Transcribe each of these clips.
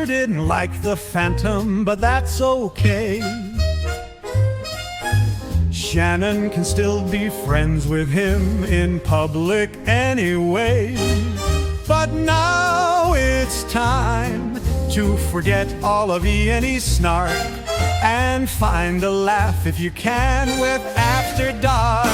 Hunter didn't like the Phantom, but that's okay. Shannon can still be friends with him in public anyway. But now it's time to forget all of E&E's snark and find a laugh if you can with After Dark.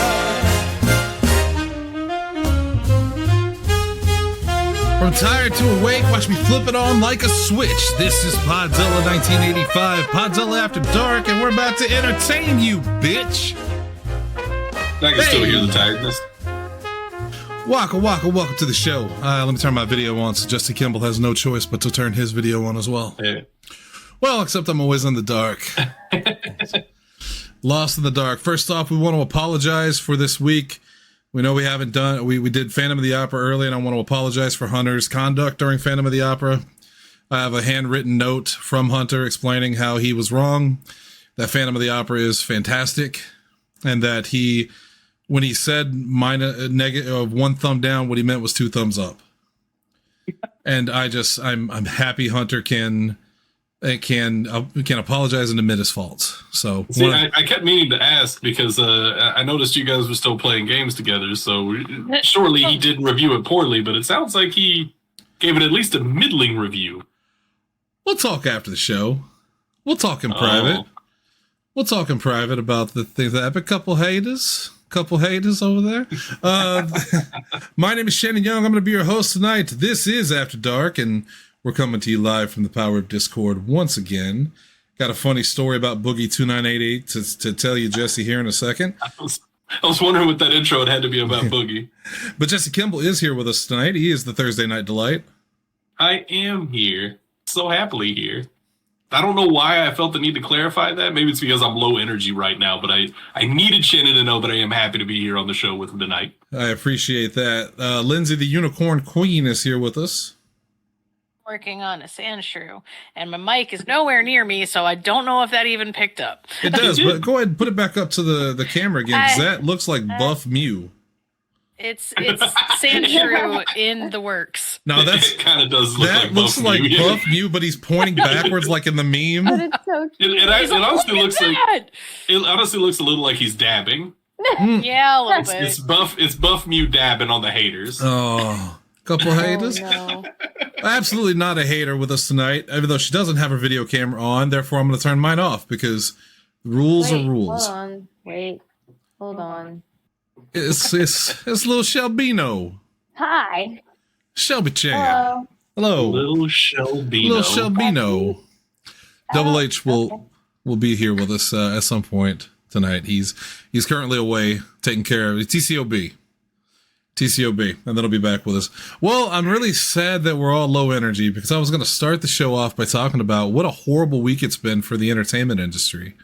From tired to awake, watch me flip it on like a switch. This is Podzilla 1985, Podzilla After Dark, and we're about to entertain you, bitch. I can still hear the tiredness. Waka waka, welcome to the show. Let me turn my video on so Jesse Kimball has no choice but to turn his video on as well. Yeah. Well, except I'm always in the dark. Lost in the dark. First off, we want to apologize for this week. We know we haven't done, we did Phantom of the Opera early, and I want to apologize for Hunter's conduct during Phantom of the Opera. I have a handwritten note from Hunter explaining how he was wrong, that Phantom of the Opera is fantastic, and that when he said negative one thumb down, what he meant was 2 thumbs up. And I'm happy Hunter can apologize and admit his faults. So see, I kept meaning to ask because I noticed you guys were still playing games together. So surely he didn't review it poorly, but it sounds like he gave it at least a middling review. We'll talk after the show. We'll talk in private. We'll talk in private about the things that happen. Couple haters over there. My name is Shannon Young. I'm going to be your host tonight. This is After Dark, and we're coming to you live from the power of Discord once again. Got a funny story about Boogie 2988 to tell you, Jesse, here in a second. I was wondering what that intro had to be about Boogie. But Jesse Kimball is here with us tonight. He is the Thursday Night Delight. I am here. So happily here. I don't know why I felt the need to clarify that. Maybe it's because I'm low energy right now, but I needed Shannon to know that I am happy to be here on the show with him tonight. I appreciate that. Lindsay, the Unicorn Queen, is here with us. Working on a sand shrew, and my mic is nowhere near me, so I don't know if that even picked up. It does, but go ahead and put it back up to the camera again, because that looks like Buff Mew. It's sand shrew in the works. No, it kind of does look that like looks Buff like Mew. Buff Mew, but he's pointing backwards like in the meme. But it's so cute. It honestly looks a little like he's dabbing. Yeah, a little bit. It's Buff Mew dabbing on the haters. Oh, couple haters. No. Absolutely not a hater with us tonight, even though she doesn't have her video camera on. Therefore, I'm going to turn mine off because rules are rules. Hold on. It's little Shelbino. Hi. Shelby Chan. Hello. Little Shelbino. Little Shelbino. Double H will be here with us at some point tonight. He's currently away taking care of TCOB, and then he'll be back with us. Well, I'm really sad that we're all low energy because I was going to start the show off by talking about what a horrible week it's been for the entertainment industry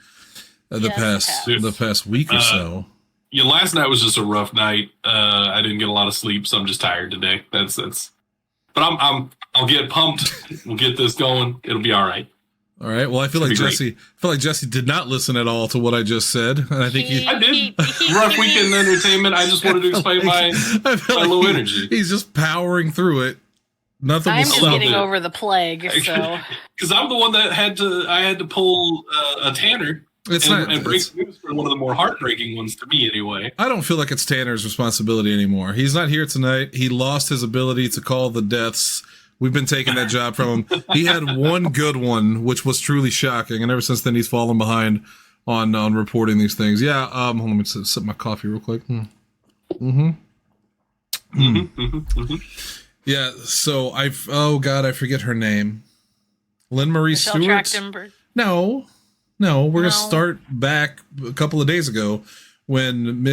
the past week or so. Yeah, last night was just a rough night. I didn't get a lot of sleep, so I'm just tired today. That's. But I'll get pumped. We'll get this going. It'll be all right. All right. Well, I feel like Jesse did not listen at all to what I just said, and I think I did. Rough weekend entertainment. I just wanted to explain my low energy. He's just powering through it. Nothing I'm will just stop getting it. over the plague, so because I'm the one that had to pull a Tanner. And break news for one of the more heartbreaking ones to me, anyway. I don't feel like it's Tanner's responsibility anymore. He's not here tonight. He lost his ability to call the deaths. We've been taking that job from him. He had one good one, which was truly shocking, and ever since then he's fallen behind on reporting these things. Yeah, hold on, let me sip my coffee real quick. Yeah, so I forget her name. Lynn Marie Stewart? Trachtenberg. No, we're going to start back a couple of days ago when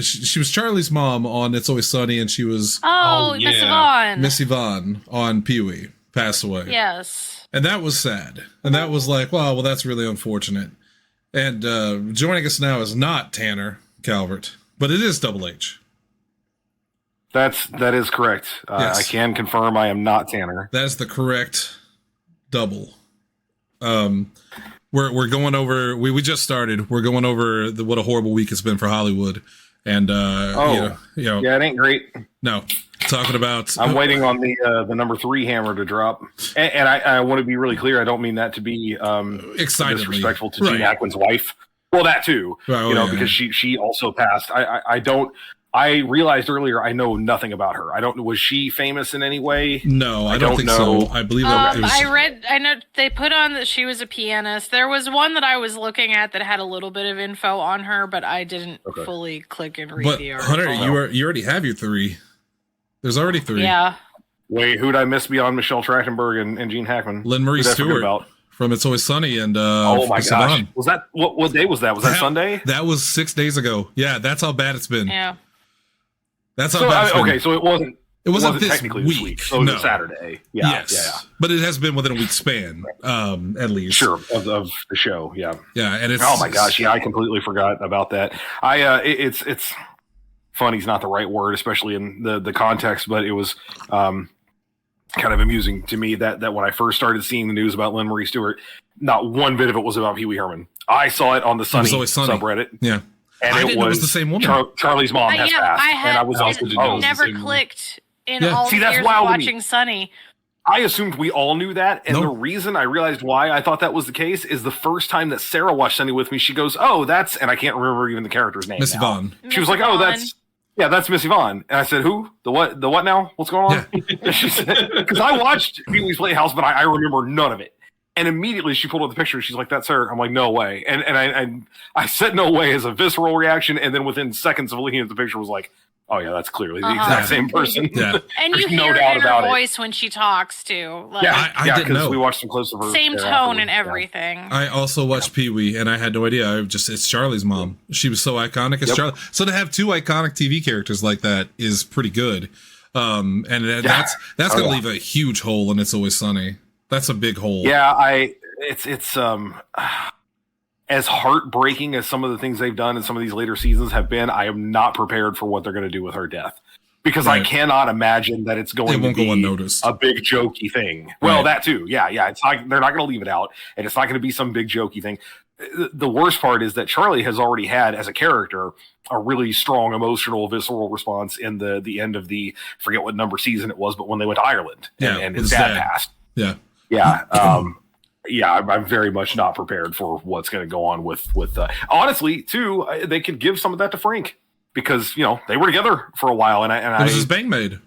she was Charlie's mom on It's Always Sunny, and she was Miss Yvonne. Miss Yvonne on Pee-wee passed away. Yes. And that was sad. And that was like, well, that's really unfortunate. And joining us now is not Tanner Calvert, but it is Double H. That is correct. Yes. I can confirm I am not Tanner. That is the correct double. We're going over. We just started. We're going over what a horrible week it's been for Hollywood, and yeah, it ain't great. No, talking about. I'm waiting on the number 3 hammer to drop, and I want to be really clear. I don't mean that to be Excitedly. disrespectful to Gene Hackman's wife. Well, that too, because she also passed. I don't. I realized earlier I know nothing about her. I don't know. Was she famous in any way? No, I don't think know. so. I believe that I know they put on that she was a pianist. There was one that I was looking at that had a little bit of info on her, but I didn't fully click and read the article. Hunter, you already have your 3. There's already 3. Yeah. Wait, who'd I miss beyond Michelle Trachtenberg and Gene Hackman? Lynn Marie Stewart from It's Always Sunny and oh my gosh, was that what day was that? Was that Sunday? That was 6 days ago. Yeah, that's how bad it's been. Yeah. That's how bad it's been. Okay, so it wasn't this technically week. this week. So it was Saturday. Yeah, yes. But it has been within a week span, at least. Sure, of the show. Yeah. Yeah, and it's oh my gosh, yeah, I completely forgot about that. It's funny's not the right word, especially in the context, but it was kind of amusing to me that when I first started seeing the news about Lynn Marie Stewart, not one bit of it was about Pee Wee Herman. I saw it on the Sunny subreddit. Yeah. And I it didn't know it was the same woman. Charlie's mom has passed. And I was also never clicked in all the that's years wild of watching Sunny. I assumed we all knew that, and the reason I realized why I thought that was the case is the first time that Sarah watched Sunny with me, she goes, "Oh, that's," and I can't remember even the character's name. Miss Yvonne. She was like, "Oh, that's Miss Yvonne," and I said, "Who? The what? The what now? What's going on?" Yeah. She said, "Because I watched Pee Wee's Playhouse, but I remember none of it." And immediately she pulled up the picture. She's like, "That's her." I'm like, "No way!" And I said, "No way" as a visceral reaction, and then within seconds of looking at the picture, was like, "Oh yeah, that's clearly the exact same person." Yeah. And you hear it in her voice when she talks too. Like, I didn't know. We watched some clips of her. Same tone and everything. I also watched Pee Wee, and I had no idea. It's Charlie's mom. She was so iconic as Charlie. So to have 2 iconic TV characters like that is pretty good. And that's gonna leave a huge hole in It's Always Sunny. That's a big hole. Yeah, it's as heartbreaking as some of the things they've done in some of these later seasons have been. I am not prepared for what they're going to do with her death, because I cannot imagine that it's going to be a big jokey thing. Well, that too. Yeah. It's like they're not going to leave it out, and it's not going to be some big jokey thing. The worst part is that Charlie has already had, as a character, a really strong emotional, visceral response in the end of the, forget what number season it was, but when they went to Ireland and his dad passed. Yeah. I'm very much not prepared for what's going to go on with honestly, too, they could give some of that to Frank, because, they were together for a while. And it was his bang maid.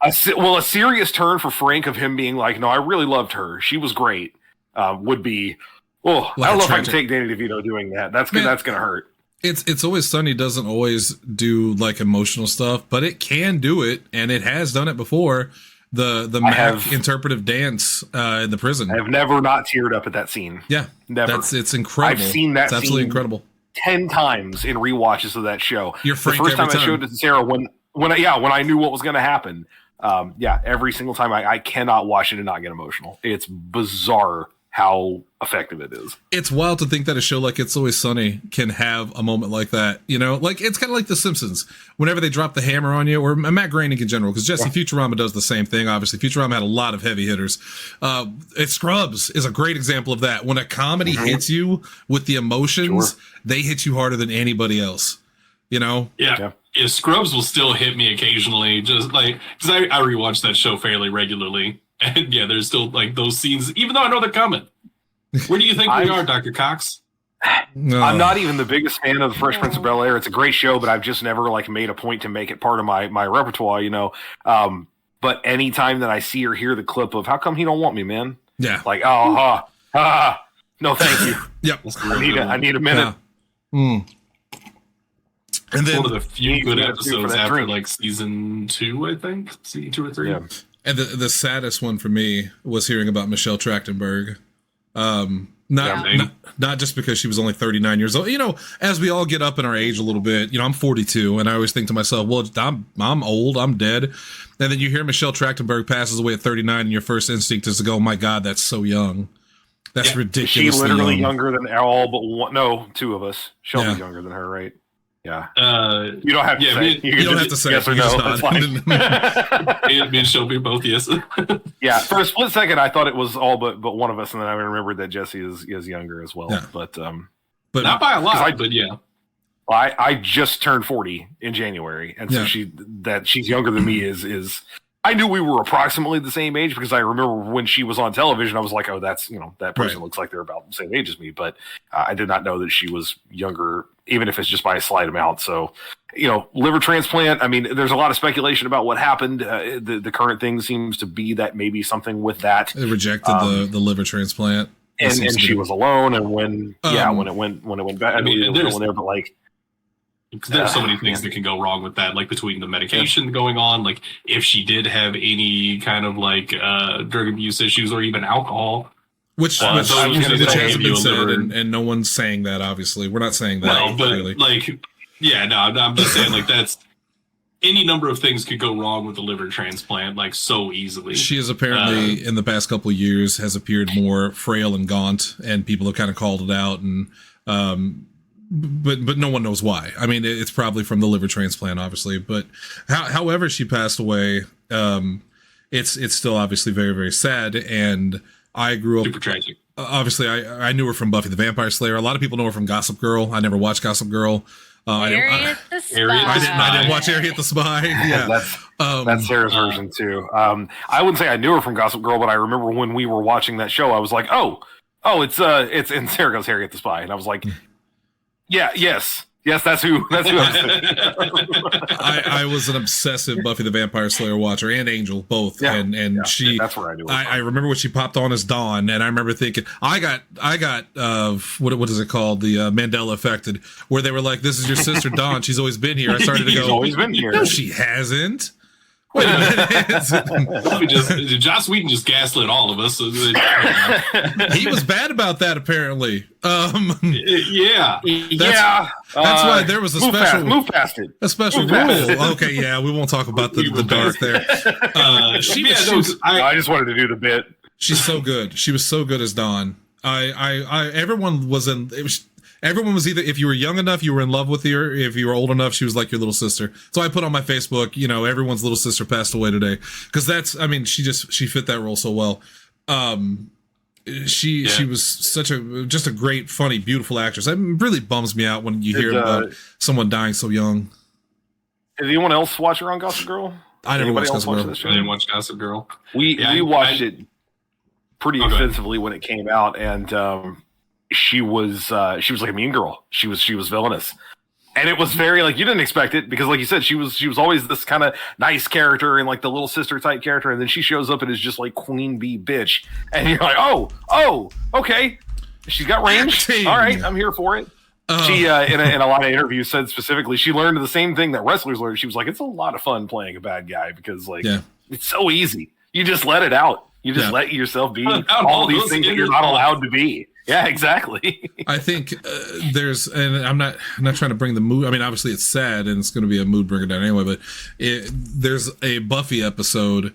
A serious turn for Frank of him being like, "No, I really loved her. She was great," would be, I don't know if I can take Danny DeVito doing that. That's going to hurt. It's Always Sunny doesn't always do like emotional stuff, but it can do it, and it has done it before. The Mac interpretive dance in the prison. I've never not teared up at that scene. Yeah, never. It's incredible. I've seen that. It's absolutely incredible. 10 times in rewatches of that show. You're Frank the first every time I showed it to Sarah when I knew what was going to happen. Every single time I cannot watch it and not get emotional. It's bizarre how effective it is. It's wild to think that a show like It's Always Sunny can have a moment like that. Like it's kind of like The Simpsons. Whenever they drop the hammer on you, or Matt Groening in general, because Jesse Futurama does the same thing. Obviously, Futurama had a lot of heavy hitters. Scrubs is a great example of that. When a comedy hits you with the emotions, they hit you harder than anybody else. Yeah, Scrubs will still hit me occasionally, just like, because I rewatch that show fairly regularly. And there's still like those scenes, even though I know they're coming. Where do you think we are, Dr. Cox? I'm not even the biggest fan of The Fresh Prince of Bel-Air. It's a great show, but I've just never made a point to make it part of my repertoire, But anytime that I see or hear the clip of "How come he don't want me, man?" Yeah. Like, no, thank you. Yep. I need a minute. Yeah. And then one of the few good episodes after season 2, I think. Season 2 or 3. Yeah. And the saddest one for me was hearing about Michelle Trachtenberg. Not just because she was only 39 years old. As we all get up in our age a little bit, I'm 42, and I always think to myself, well, I'm old, I'm dead. And then you hear Michelle Trachtenberg passes away at 39, and your first instinct is to go, "Oh my God, that's so young. That's ridiculous." She's literally younger than all but one. No, 2 of us. Shelby's younger than her, right? Yeah. You don't have to say. You don't have to say yes or no. That's fine. Me and Shelby both, yes. Yeah. For a split second, I thought it was all but one of us, and then I remembered that Jesse is younger as well. Yeah. But not by a lot. But yeah. Well, I just turned 40 in January, and so she's younger than me is. I knew we were approximately the same age because I remember when she was on television, I was like, oh, that's, that person looks like they're about the same age as me. But I did not know that she was younger, even if it's just by a slight amount. So, liver transplant. I mean, there's a lot of speculation about what happened. The current thing seems to be that maybe something with that. They rejected the liver transplant. And she was alone. And when it went back, I mean, it was there, but like, there's so many things that can go wrong with that, like between the medication going on, like if she did have any kind of like drug abuse issues or even alcohol. Which hasn't been said, and no one's saying that, obviously. We're not saying that. Well, but really. I'm just saying, like, that's any number of things could go wrong with the liver transplant, like, so easily. She has apparently, in the past couple of years, has appeared more frail and gaunt, and people have kind of called it out, and but no one knows why. I mean, it's probably from the liver transplant, obviously, but however she passed away, it's still obviously very, very sad, and I grew up super tragic. Obviously, I knew her from Buffy the Vampire Slayer. A lot of people know her from Gossip Girl. I never watched Gossip Girl. Harriet the Spy. I didn't watch Harriet the Spy. Yeah, that's Sarah's version too. I wouldn't say I knew her from Gossip Girl, but I remember when we were watching that show, I was like, oh, it's and Sarah goes Harriet the Spy, and I was like, yes, that's who I was thinking. I was an obsessive Buffy the Vampire Slayer watcher and Angel both, and she. That's where I knew. I remember when she popped on as Dawn, and I remember thinking, I got what is it called, the Mandela effect, where they were like, "This is your sister Dawn. She's always been here." I started to go, "She's always been here." No, she hasn't. Wait a minute. Joss Whedon just gaslit all of us. He was bad about that, apparently. That's why there was a move past it. A special rule. Okay, yeah, we won't talk about the dark there. I just wanted to do the bit. She's so good. She was so good as Dawn. Everyone was Everyone was either, if you were young enough, you were in love with her. If you were old enough, she was like your little sister. So I put on my Facebook, everyone's little sister passed away today. Because she fit that role so well. She was just a great, funny, beautiful actress. It really bums me out when you hear about someone dying so young. Did anyone else watch her on Gossip Girl? I never watched Gossip Girl. I didn't watch Gossip Girl. We watched it pretty extensively when it came out, and she was like a mean girl. She was villainous, and it was very like you didn't expect it because, like you said, she was always this kind of nice character and like the little sister type character, and then she shows up and is just like queen bee bitch, and you're like, oh, okay, she's got range. All right, I'm here for it. She in a lot of interviews said specifically she learned the same thing that wrestlers learn. She was like, it's a lot of fun playing a bad guy because it's so easy. You just let it out. You just let yourself be all these things that you're not allowed to be. Yeah, exactly. I think and I'm not trying to bring the mood. I mean, obviously it's sad and it's going to be a mood bringer down anyway, but there's a Buffy episode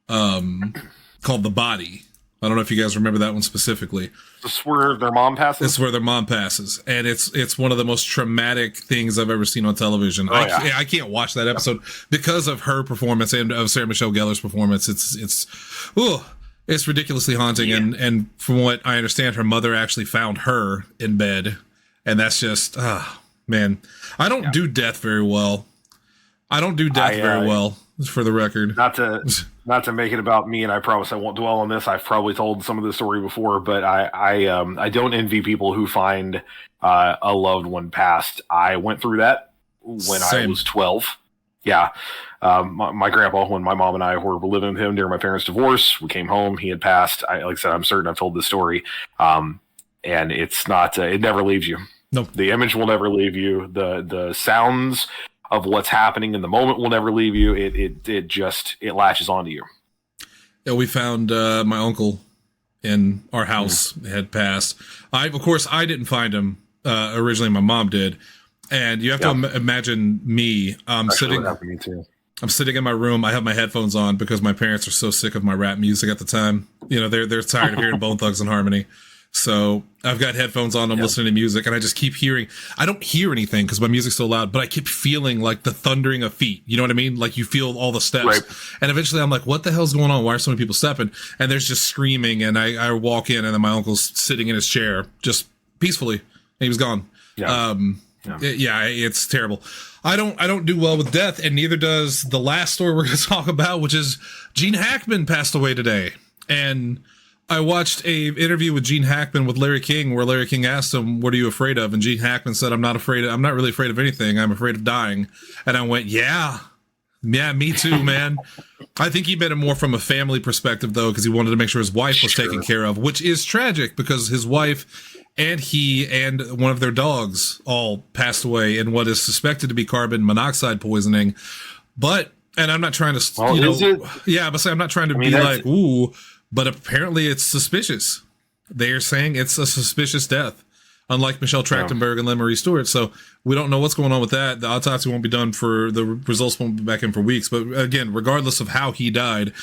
called The Body. I don't know if you guys remember that one specifically. It's where their mom passes? It's where their mom passes. And it's one of the most traumatic things I've ever seen on television. I can't watch that episode because of her performance and of Sarah Michelle Gellar's performance. It's ridiculously haunting, and from what I understand, her mother actually found her in bed, and that's just, man. I don't do death very well. Very well, for the record. Not to make it about me, and I promise I won't dwell on this. I've probably told some of this story before, but I don't envy people who find a loved one passed. I went through that when I was 12. Yeah. My grandpa, when my mom and I were living with him during my parents' divorce, we came home, he had passed. Like I said, I'm certain I've told this story. And it's not, it never leaves you. Nope. The image will never leave you. The sounds of what's happening in the moment will never leave you. It latches onto you. Yeah, we found my uncle in our house had passed. Of course, I didn't find him. Originally, my mom did. And you have to imagine me. I'm sitting in my room. I have my headphones on because my parents are so sick of my rap music at the time. They're tired of hearing Bone Thugs and Harmony. So I've got headphones on. I'm listening to music, and I just keep hearing. I don't hear anything because my music's so loud, but I keep feeling like the thundering of feet. You know what I mean? Like you feel all the steps. Right. And eventually, I'm like, "What the hell's going on? Why are so many people stepping?" And there's just screaming, and I walk in, and then my uncle's sitting in his chair, just peacefully, and he was gone. Yeah. Yeah, it's terrible. I don't do well with death, and neither does the last story we're going to talk about, which is Gene Hackman passed away today. And I watched a interview with Gene Hackman with Larry King, where Larry King asked him, "What are you afraid of?" And Gene Hackman said, I'm not really afraid of anything. I'm afraid of dying." And I went, yeah, me too, man. I think he meant it more from a family perspective, though, because he wanted to make sure his wife was taken care of, which is tragic because his wife and he and one of their dogs all passed away in what is suspected to be carbon monoxide poisoning. But, and I'm not trying to, yeah, but I'm not trying to be like, ooh, but apparently it's suspicious. They are saying it's a suspicious death, unlike Michelle Trachtenberg and Lynn Marie Stewart. So we don't know what's going on with that. The autopsy won't be done the results won't be back in for weeks. But again, regardless of how he died,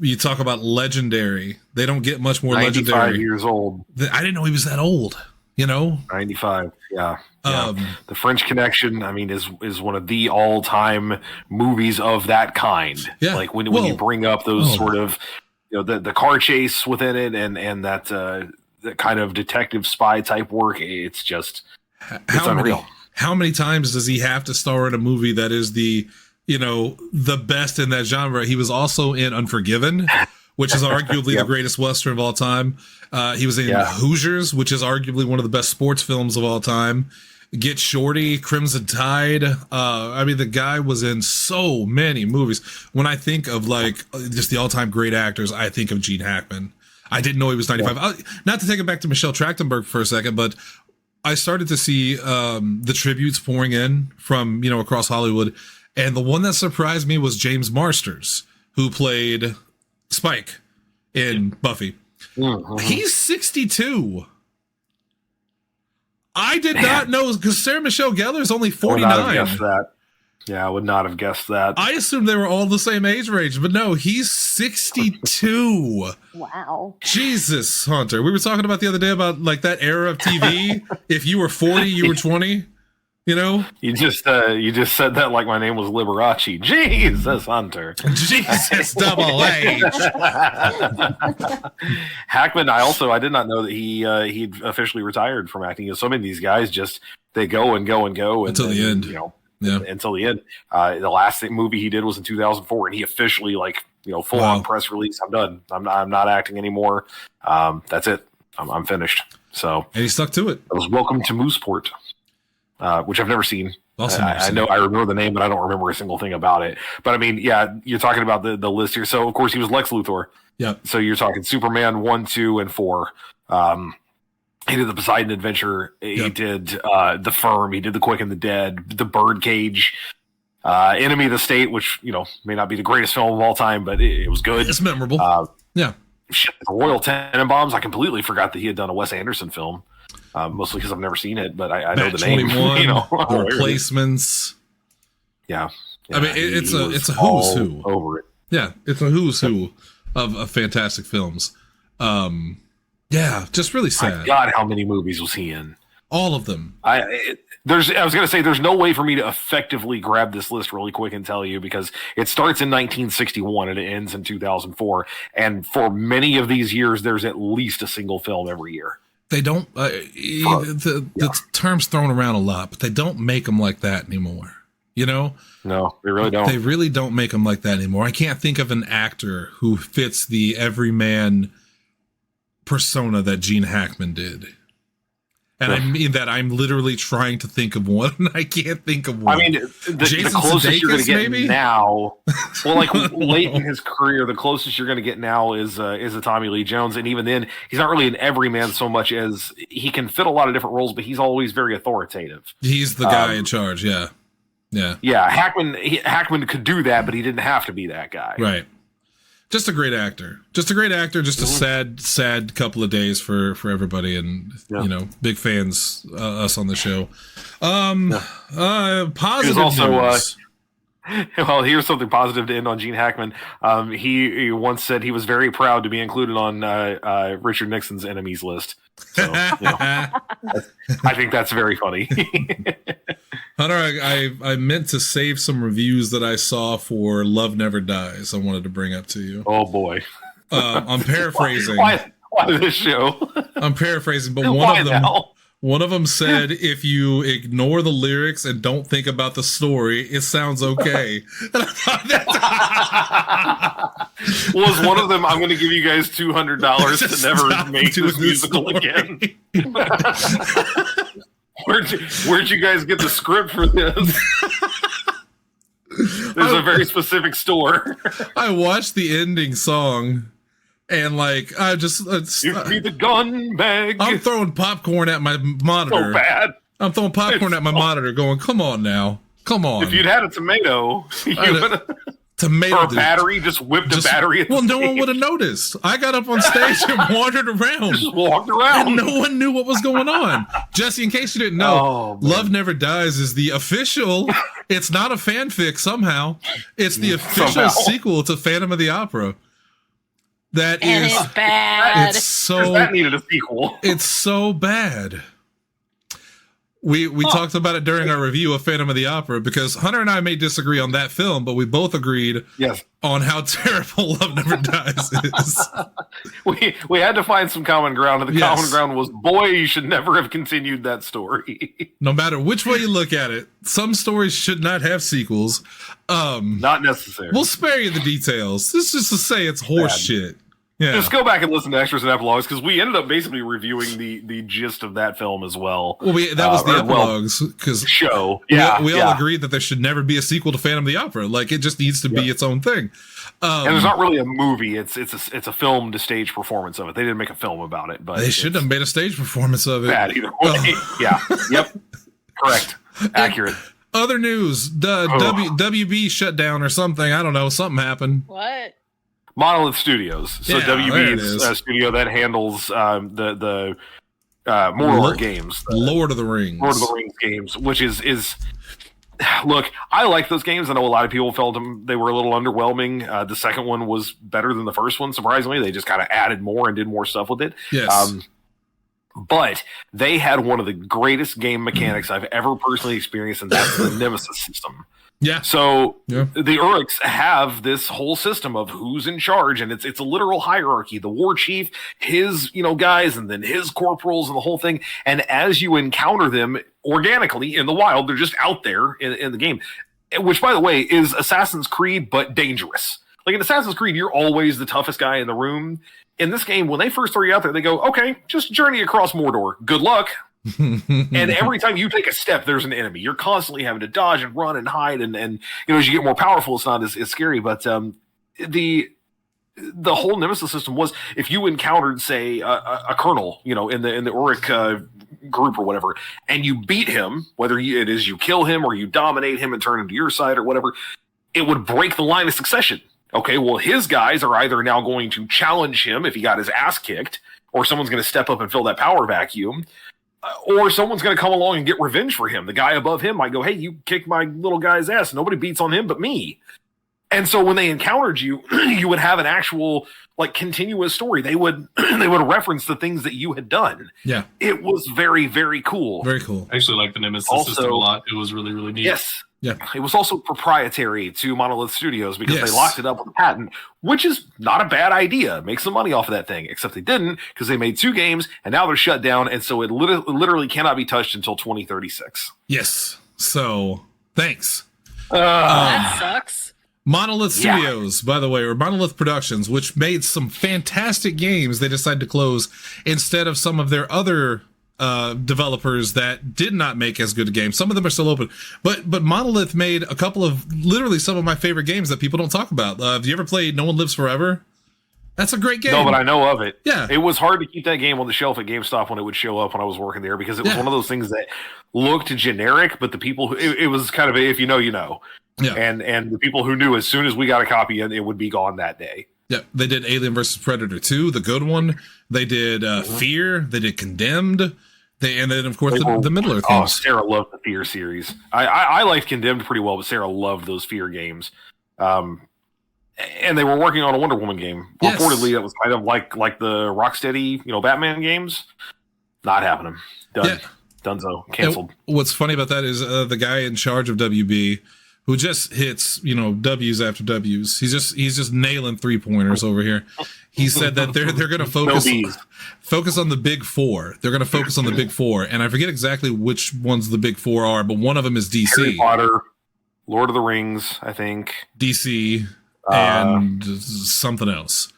you talk about legendary. They don't get much more 95 legendary. 95 years old. I didn't know he was that old, 95. Yeah. The French Connection, I mean, is one of the all-time movies of that kind. Yeah. Like when you bring up those sort of, the car chase within it and that, the kind of detective spy type work, it's just unreal. How many times does he have to star in a movie that is the best in that genre? He was also in Unforgiven, which is arguably the greatest Western of all time. He was in Hoosiers, which is arguably one of the best sports films of all time. Get Shorty, Crimson Tide. I mean, the guy was in so many movies. When I think of just the all-time great actors, I think of Gene Hackman. I didn't know he was 95. Not to take it back to Michelle Trachtenberg for a second, but I started to see the tributes pouring in from, across Hollywood. And the one that surprised me was James Marsters, who played Spike in Buffy. Mm-hmm. He's 62. I did not know, because Sarah Michelle Gellar is only 49. I would not have guessed that. Yeah, I would not have guessed that. I assumed they were all the same age range, but no, he's 62. Wow. Jesus, Hunter. We were talking about the other day about that era of TV. If you were 40, you were 20. You just said that like my name was Liberace. Jesus, Hunter. Jesus, double H. Hackman. I did not know that he'd officially retired from acting. So many of these guys they go and go and go until the end. Until the end. The last movie he did was in 2004, and he officially full on press release. I'm done. I'm not acting anymore. That's it. I'm finished. So and he stuck to it. It was Welcome to Mooseport. Which I've never seen. I know I remember the name, but I don't remember a single thing about it. But I mean, you're talking about the list here. So of course he was Lex Luthor. Yeah. So you're talking Superman 1, 2, and 4. He did the Poseidon Adventure. He did The Firm. He did The Quick and the Dead. The Birdcage. Enemy of the State, which may not be the greatest film of all time, but it was good. It's memorable. The Royal Tenenbaums. I completely forgot that he had done a Wes Anderson film. Mostly because I've never seen it, but I know the name. The Replacements. Yeah. I mean, it's a who's who over it. Yeah, it's a who's who of fantastic films. Just really sad. My God, how many movies was he in? All of them. I was going to say there's no way for me to effectively grab this list really quick and tell you, because it starts in 1961 and it ends in 2004, and for many of these years, there's at least a single film every year. They don't, the term's thrown around a lot, but they don't make them like that anymore. No, they really don't. They really don't make them like that anymore. I can't think of an actor who fits the everyman persona that Gene Hackman did. And I mean that I'm literally trying to think of one, and I can't think of one. I mean, the closest you're going to get now, late in his career, the closest you're going to get now is a Tommy Lee Jones, and even then, he's not really an everyman so much as he can fit a lot of different roles, but he's always very authoritative. He's the guy in charge, yeah. Hackman could do that, but he didn't have to be that guy, right? Just a great actor. Just a sad couple of days for everybody, and big fans us on the show. Positive news. Well, here's something positive to end on Gene Hackman. He once said he was very proud to be included on Richard Nixon's enemies list. So, I think that's very funny. Hunter, I meant to save some reviews that I saw for Love Never Dies. I wanted to bring up to you. Oh boy, I'm paraphrasing. Why this show? I'm paraphrasing, but One of them said, if you ignore the lyrics and don't think about the story, it sounds okay. And I thought that was one of them, I'm going to give you guys $200 to never make this musical again. Where'd you guys get the script for this? There's a very specific store. I watched the ending song. And like, I just give me the gun bag. I'm throwing popcorn at my monitor. So bad. I'm throwing popcorn at my monitor, going, "Come on now, come on." If you'd had a tomato, tomato or a battery, just whipped a battery. Well, no one would have noticed. I got up on stage and wandered around. Just walked around, and no one knew what was going on. Jesse, in case you didn't know, Love Never Dies is the official. It's not a fanfic. Somehow, it's the official sequel to Phantom of the Opera. That and is it's bad. It's so that needed a sequel. It's so bad. We talked about it during our review of Phantom of the Opera because Hunter and I may disagree on that film, but we both agreed on how terrible Love Never Dies is. We had to find some common ground, and the common ground was, boy, you should never have continued that story. No matter which way you look at it, some stories should not have sequels. Not necessary. We'll spare you the details. This is to say it's horse shit. Yeah. Just go back and listen to extras and epilogues because we ended up basically reviewing the gist of that film as well. Well, that was the epilogues because show. We all agreed that there should never be a sequel to Phantom of the Opera. Like it just needs to be its own thing. And there's not really a movie; it's a film to stage performance of it. They didn't make a film about it, but they should have made a stage performance of it. Bad either way. Yep, correct, accurate. Other news: WB shut down or something. I don't know. Something happened. What? Monolith Studios. So WB is a studio that handles the Mordor games. Lord of the Rings. Lord of the Rings games, which is look, I like those games. I know a lot of people felt they were a little underwhelming. The second one was better than the first one, surprisingly. They just kind of added more and did more stuff with it. Yes. But they had one of the greatest game mechanics I've ever personally experienced, and that's the Nemesis system. Yeah. So the Uruks have this whole system of who's in charge, and it's a literal hierarchy. The war chief, his guys, and then his corporals, and the whole thing. And as you encounter them organically in the wild, they're just out there in the game. Which, by the way, is Assassin's Creed, but dangerous. Like in Assassin's Creed, you're always the toughest guy in the room. In this game, when they first throw you out there, they go, "Okay, just journey across Mordor. Good luck." And every time you take a step, there's an enemy. You're constantly having to dodge and run and hide, and as you get more powerful, it's not as scary. But the whole Nemesis system was, if you encountered, say, a colonel, in the Uruk group or whatever, and you beat him, whether it is you kill him or you dominate him and turn him to your side or whatever, it would break the line of succession. Okay, well, his guys are either now going to challenge him if he got his ass kicked, or someone's going to step up and fill that power vacuum. Or someone's going to come along and get revenge for him. The guy above him might go, "Hey, you kicked my little guy's ass. Nobody beats on him but me." And so when they encountered you, you would have an actual continuous story. They would reference the things that you had done. Yeah, it was very, very cool. Very cool. I actually like the Nemesis system a lot. It was really, really neat. Yes. Yeah. It was also proprietary to Monolith Studios because they locked it up with a patent, which is not a bad idea. Make some money off of that thing, except they didn't because they made 2 games and now they're shut down. And so it literally cannot be touched until 2036. Yes. So thanks. That sucks. Monolith Studios, by the way, or Monolith Productions, which made some fantastic games, they decided to close instead of some of their other developers that did not make as good a game. Some of them are still open, but Monolith made a couple of literally some of my favorite games that people don't talk about. Have you ever played No One Lives Forever? That's a great game. No, but I know of it. Yeah. It was hard to keep that game on the shelf at GameStop when it would show up when I was working there because it was one of those things that looked generic, but the people who it was kind of if you know, you know. Yeah. And the people who knew, as soon as we got a copy, it would be gone that day. Yeah, they did Alien vs. Predator 2, the good one. They did Fear. They did Condemned. And then, of course, the Middle Earth games. Sarah loved the Fear series. I liked Condemned pretty well, but Sarah loved those Fear games. And they were working on a Wonder Woman game. Yes. Reportedly, it was kind of like the Rocksteady, Batman games. Not happening. Done. Yeah. Donezo. Canceled. And what's funny about that is the guy in charge of WB, who just hits, W's after W's. He's just nailing 3-pointers over here. He said that they're going to focus on the big four. They're going to focus on the big four, and I forget exactly which ones the big four are, but one of them is DC, Harry Potter, Lord of the Rings, I think, DC, and something else.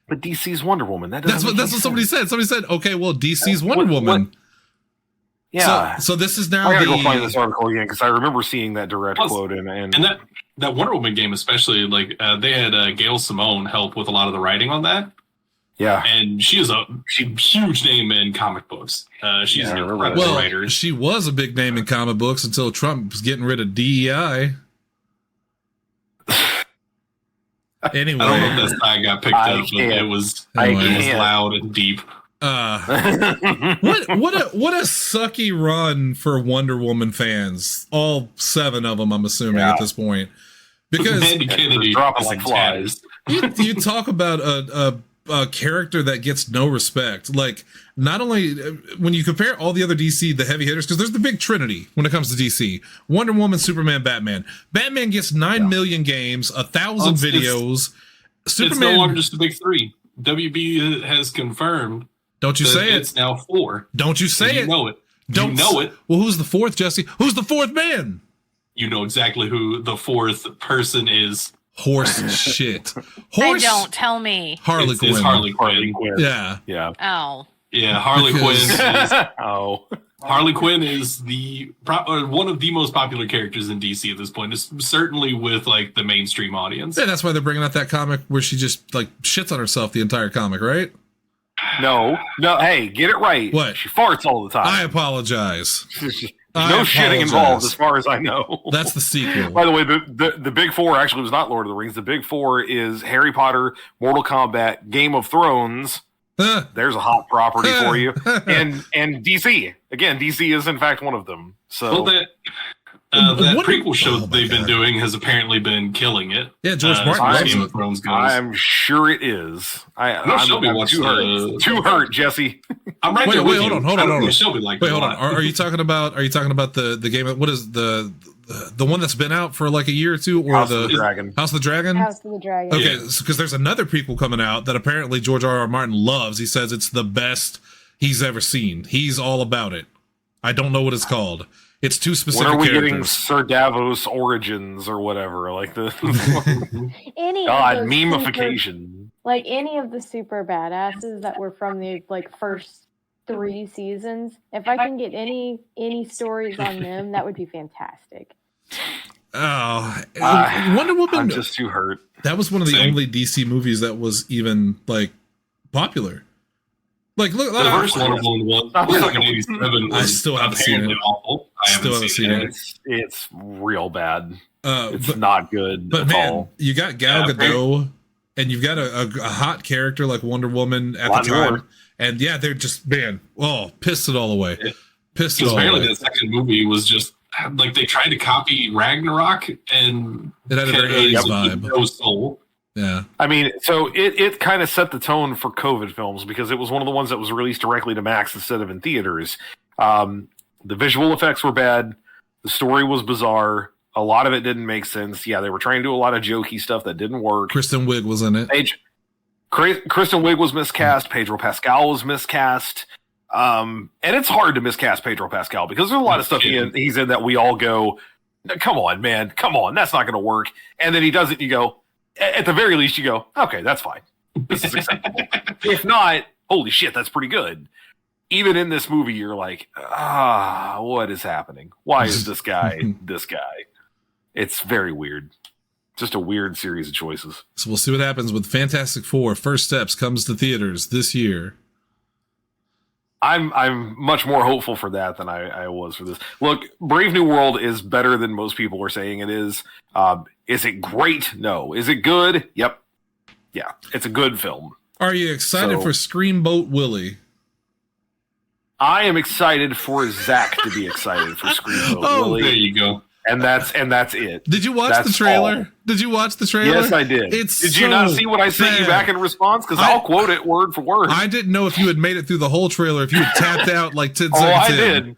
But DC's Wonder Woman. That's what somebody said. Somebody said, okay, well, DC's Wonder Woman. Yeah. So this is now. I gotta go find this article again because I remember seeing that direct quote and that Wonder Woman game, especially, like they had Gail Simone help with a lot of the writing on that. Yeah, and she's a huge name in comic books. She's an incredible writer. She was a big name in comic books until Trump was getting rid of DEI. Anyway, I don't know if this guy got picked up, but it was loud and deep. What a sucky run for Wonder Woman fans. All 7 of them, I'm assuming at this point, because Mandy Kennedy dropping like flies. You talk about a character that gets no respect. Like, not only when you compare all the other DC, the heavy hitters, because there's the big trinity when it comes to DC: Wonder Woman, Superman, Batman. Batman gets 9 million games, 1,000 videos. Superman, it's no longer just the big 3. WB has confirmed. Don't you say it? It's now 4. Don't you say it? You know it. Don't you know it. Well, who's the 4th, Jesse? Who's the 4th man? You know exactly who the 4th person is. Horse shit. I don't tell me. Harley Quinn. It's Harley Quinn. Yeah. Yeah. Oh. Yeah, Harley Quinn. Harley Quinn is one of the most popular characters in DC at this point. It's certainly with like the mainstream audience. Yeah, that's why they're bringing out that comic where she just like shits on herself the entire comic, right? No. Hey, get it right. What? She farts all the time. I apologize. No shitting involved, as far as I know. That's the sequel. By the way, the big 4 actually was not Lord of the Rings. The big 4 is Harry Potter, Mortal Kombat, Game of Thrones. There's a hot property for you, and DC. Again, DC is in fact one of them. So that prequel show that they've been doing has apparently been killing it. Yeah, George Martin loves Game of Thrones goes. I'm sure it is. I'm too hurt, Jesse. I'm right there with you. Hold on. Shelby liked it a lot. Are you talking about the game? What is the one that's been out for like a year or two, or House of the Dragon? House of the Dragon. House of the Dragon. Okay, because there's another prequel coming out that apparently George R.R. Martin loves. He says it's the best he's ever seen. He's all about it. I don't know what it's called. It's too specific. When are we characters. getting Sir Davos Origins or whatever? Like the memification. Like any of the super badasses that were from the first 3 seasons. If I can get any stories on them, that would be fantastic. Oh, Wonder Woman. I'm just too hurt. That was one of the only DC movies that was even like popular. Like, look, the first Wonder Woman was like in '87. I still haven't seen it. Awful. I haven't seen it. It's real bad. It's not good. But at man, all. you got Gal Gadot, and you've got a hot character like Wonder Woman at the time, and yeah, they're just pissed it all away. Pissed it all away. Apparently, the second movie was just like they tried to copy Ragnarok, and it had a very 80s vibe. No soul. Yeah. I mean, so it kind of set the tone for COVID films because it was one of the ones that was released directly to Max instead of in theaters. The visual effects were bad. The story was bizarre. A lot of it didn't make sense. Yeah, they were trying to do a lot of jokey stuff that didn't work. Kristen Wiig was in it. Kristen Wiig was miscast. Pedro Pascal was miscast. And it's hard to miscast Pedro Pascal because there's a lot of stuff he's in that we all go, come on, man. Come on. That's not going to work. And then he does it and you go, at the very least, you go, okay, that's fine. This is acceptable. If not, holy shit, that's pretty good. Even in this movie, you're like, what is happening? Why is this guy this guy? It's very weird. Just a weird series of choices. So we'll see what happens with Fantastic Four. First Steps comes to theaters this year. I'm much more hopeful for that than I was for this. Look, Brave New World is better than most people are saying it is. Is it great? No. Is it good? Yep. Yeah, it's a good film. Are you excited for Screamboat Willie? I am excited for Zach to be excited for Screamboat Willie. There you go. And that's it. Did you watch the trailer? All. Did you watch the trailer? Yes, I did. Did you not see what I sent you back in response? Because I'll quote it word for word. I didn't know if you had made it through the whole trailer, if you had tapped out like 10 seconds I in. did.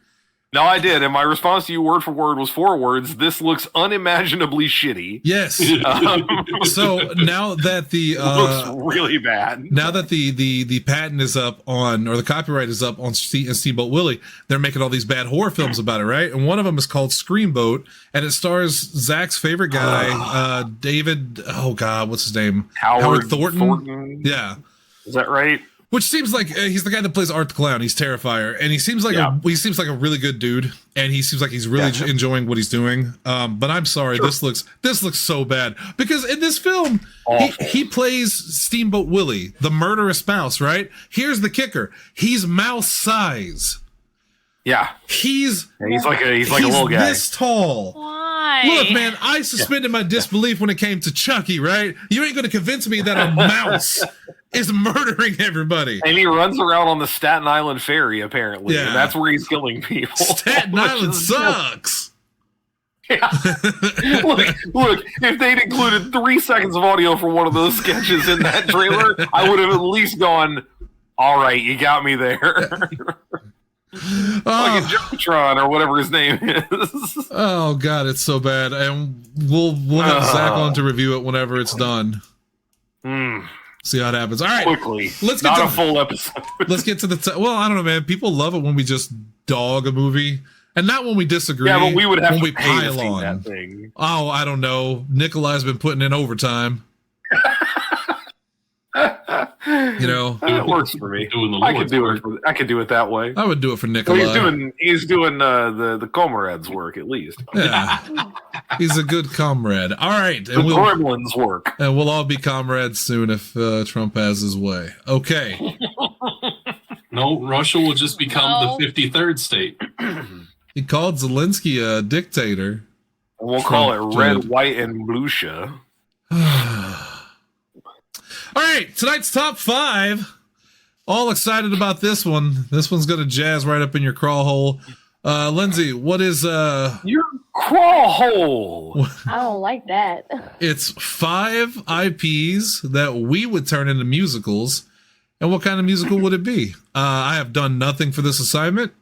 No, I did, and my response to you word for word was 4 words. This looks unimaginably shitty. Yes. So now that the looks really bad. Now that the patent is up on, or the copyright is up on Steamboat Willie, they're making all these bad horror films about it, right? And one of them is called Screamboat, and it stars Zach's favorite guy, David. Oh God, what's his name? Howard Thornton. Yeah, is that right? Which seems like he's the guy that plays Art the Clown. He's Terrifier, and he seems like a really good dude, and he seems like he's really enjoying what he's doing. But I'm sorry, this looks so bad because in this film he plays Steamboat Willie, the murderous mouse. Right? Here's the kicker: he's mouse size. Yeah, he's like a little guy. This tall. Why? Look, man, I suspended my disbelief when it came to Chucky. Right? You ain't going to convince me that a mouse is murdering everybody. And he runs around on the Staten Island ferry, apparently. Yeah. And that's where he's killing people. Staten Island sucks. Yeah. look, if they'd included 3 seconds of audio for one of those sketches in that trailer, I would have at least gone, all right, you got me there. Like a Jumbotron or whatever his name is. Oh, God, it's so bad. And we'll have Zach on to review it whenever it's done. See how it happens. All right, quickly. Let's get not to a full episode. Let's get to the. Well, I don't know, man. People love it when we just dog a movie, and not when we disagree. Yeah, but we would have when to we pile on that thing. Oh, I don't know. Nikolai's been putting in overtime. You know, it works for me. I could do it. I could do it that way. I would do it for Nikolai. He's doing the comrades' work at least. Yeah, he's a good comrade. All right, the gremlins work, and we'll all be comrades soon if Trump has his way. Okay. No, Russia will just become the 53rd state. He called Zelensky a dictator. And we'll call it red, white, and bluesha. All right, tonight's top 5. All excited about this one. This one's going to jazz right up in your crawl hole. Lindsay, what is your crawl hole? I don't like that. It's 5 IPs that we would turn into musicals. And what kind of musical would it be? I have done nothing for this assignment,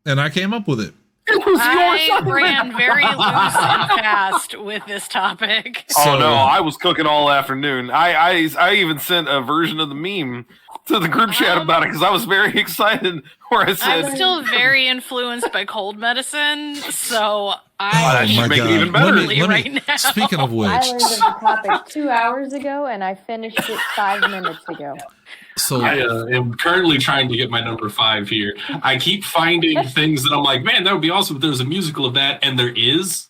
and I came up with it. I ran very loose and fast with this topic. Oh no, I was cooking all afternoon. I even sent a version of the meme to the group chat about it because I was very excited. Where I said, I'm still very influenced by cold medicine, so that should make it even better. Now. Speaking of which, I learned of the topic 2 hours ago, and I finished it 5 minutes ago. So I am currently trying to get my number 5 here. I keep finding things that I'm like, man, that would be awesome if there was a musical of that, and there is.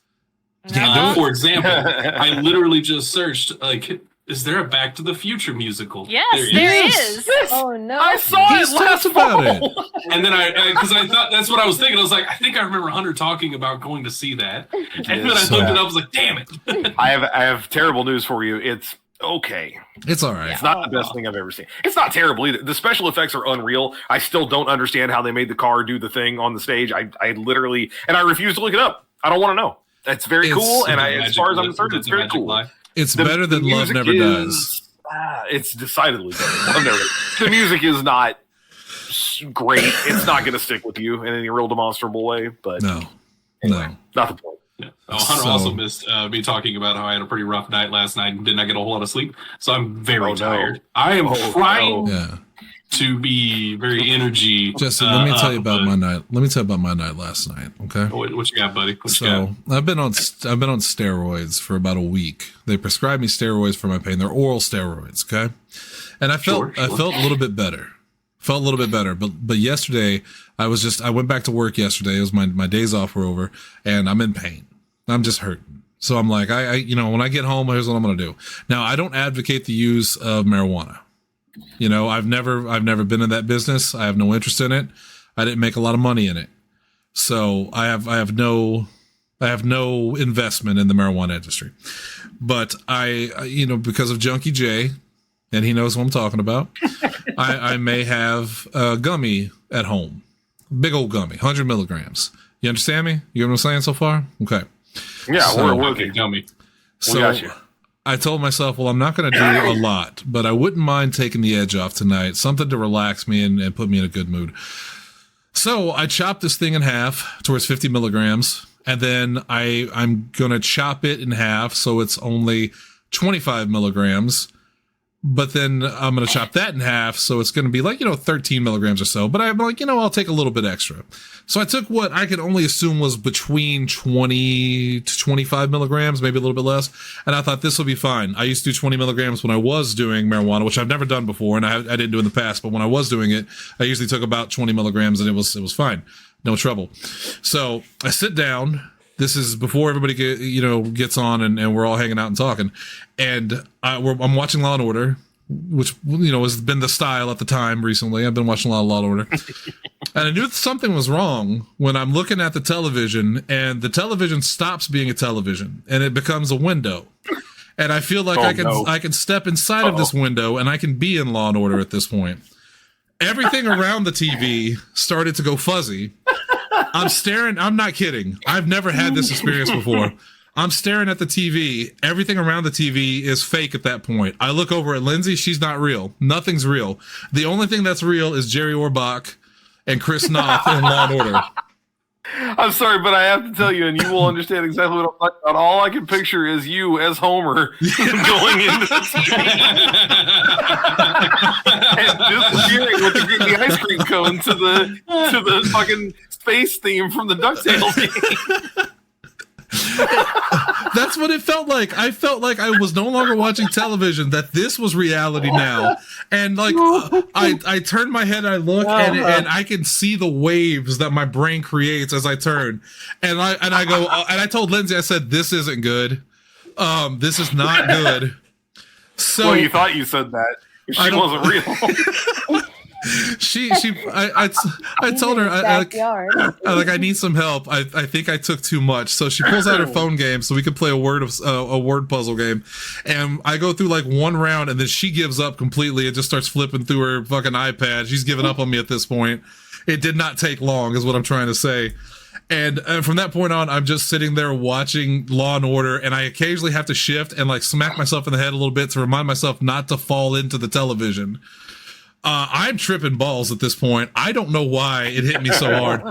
For example, I literally just searched, like, is there a Back to the Future musical? Yes, there is. Yes. Oh no, I saw it last about it. And then because I thought that's what I was thinking. I was like, I think I remember Hunter talking about going to see that. And then I looked it up. I was like, damn it. I have terrible news for you. It's okay. It's all right. It's not the best thing I've ever seen. It's not terrible either. The special effects are unreal. I still don't understand how they made the car do the thing on the stage. I literally, and I refuse to look it up. I I don't want to know. It's very cool, and as far as I'm concerned, it's very cool. Life. It's better than Love Never Dies. It's decidedly better. Love Never Dies. The music is not great. It's not going to stick with you in any real demonstrable way. But anyway, not the point. Yeah. Oh, Hunter also missed me talking about how I had a pretty rough night last night and did not get a whole lot of sleep. So I'm very tired. I am trying to be very energy. Jesse, let me tell you about my night. Let me tell you about my night last night. Okay. What you got, buddy? I've been on steroids for about a week. They prescribed me steroids for my pain. They're oral steroids. Okay. And I felt a little bit better. But yesterday I went back to work yesterday. It was my days off were over and I'm in pain. I'm just hurting. So I'm like, when I get home, here's what I'm going to do. Now, I don't advocate the use of marijuana. I've never been in that business. I have no interest in it. I didn't make a lot of money in it. So I have no investment in the marijuana industry. But because of Junkie J, and he knows what I'm talking about, I may have a gummy at home. Big old gummy, 100 milligrams. You understand me? You know what I'm saying so far? Okay. Yeah, we're looking gummy. So got you. I told myself, well, I'm not going to do a lot, but I wouldn't mind taking the edge off tonight, something to relax me and put me in a good mood. So I chopped this thing in half towards 50 milligrams, and then I'm going to chop it in half so it's only 25 milligrams. But then I'm going to chop that in half, so it's going to be like, 13 milligrams or so. But I'm like, I'll take a little bit extra. So I took what I could only assume was between 20 to 25 milligrams, maybe a little bit less. And I thought this will be fine. I used to do 20 milligrams when I was doing marijuana, which I've never done before, and I didn't do in the past. But when I was doing it, I usually took about 20 milligrams, and it was fine. No trouble. So I sit down. This is before everybody gets on and we're all hanging out and talking. And I'm watching Law & Order, which, has been the style at the time recently. I've been watching a lot of Law & Order. And I knew something was wrong when I'm looking at the television and the television stops being a television and it becomes a window. And I feel like I can step inside of this window and I can be in Law & Order at this point. Everything around the TV started to go fuzzy. I'm staring. I'm not kidding. I've never had this experience before. I'm staring at the TV. Everything around the TV is fake at that point. I look over at Lindsay. She's not real. Nothing's real. The only thing that's real is Jerry Orbach and Chris Noth in Law & Order. I'm sorry, but I have to tell you, and you will understand exactly what I'm talking about. All I can picture is you as Homer going into the TV and disappearing with the ice cream cone to the fucking space theme from the DuckTales game. That's what it felt like. I felt like I was no longer watching television, that this was reality now. And like, I turn my head, I look, and I can see the waves that my brain creates as I turn. And I go, and I told Lindsay, I said, this isn't good. This is not good. So well, you thought you said that. She wasn't real. I told her, I need some help. I think I took too much. So she pulls out her phone game so we could play a word puzzle game. And I go through like one round and then she gives up completely and just starts flipping through her fucking iPad. She's given up on me at this point. It did not take long is what I'm trying to say. And from that point on, I'm just sitting there watching Law & Order, and I occasionally have to shift and like smack myself in the head a little bit to remind myself not to fall into the television. I'm tripping balls at this point. I don't know why it hit me so hard.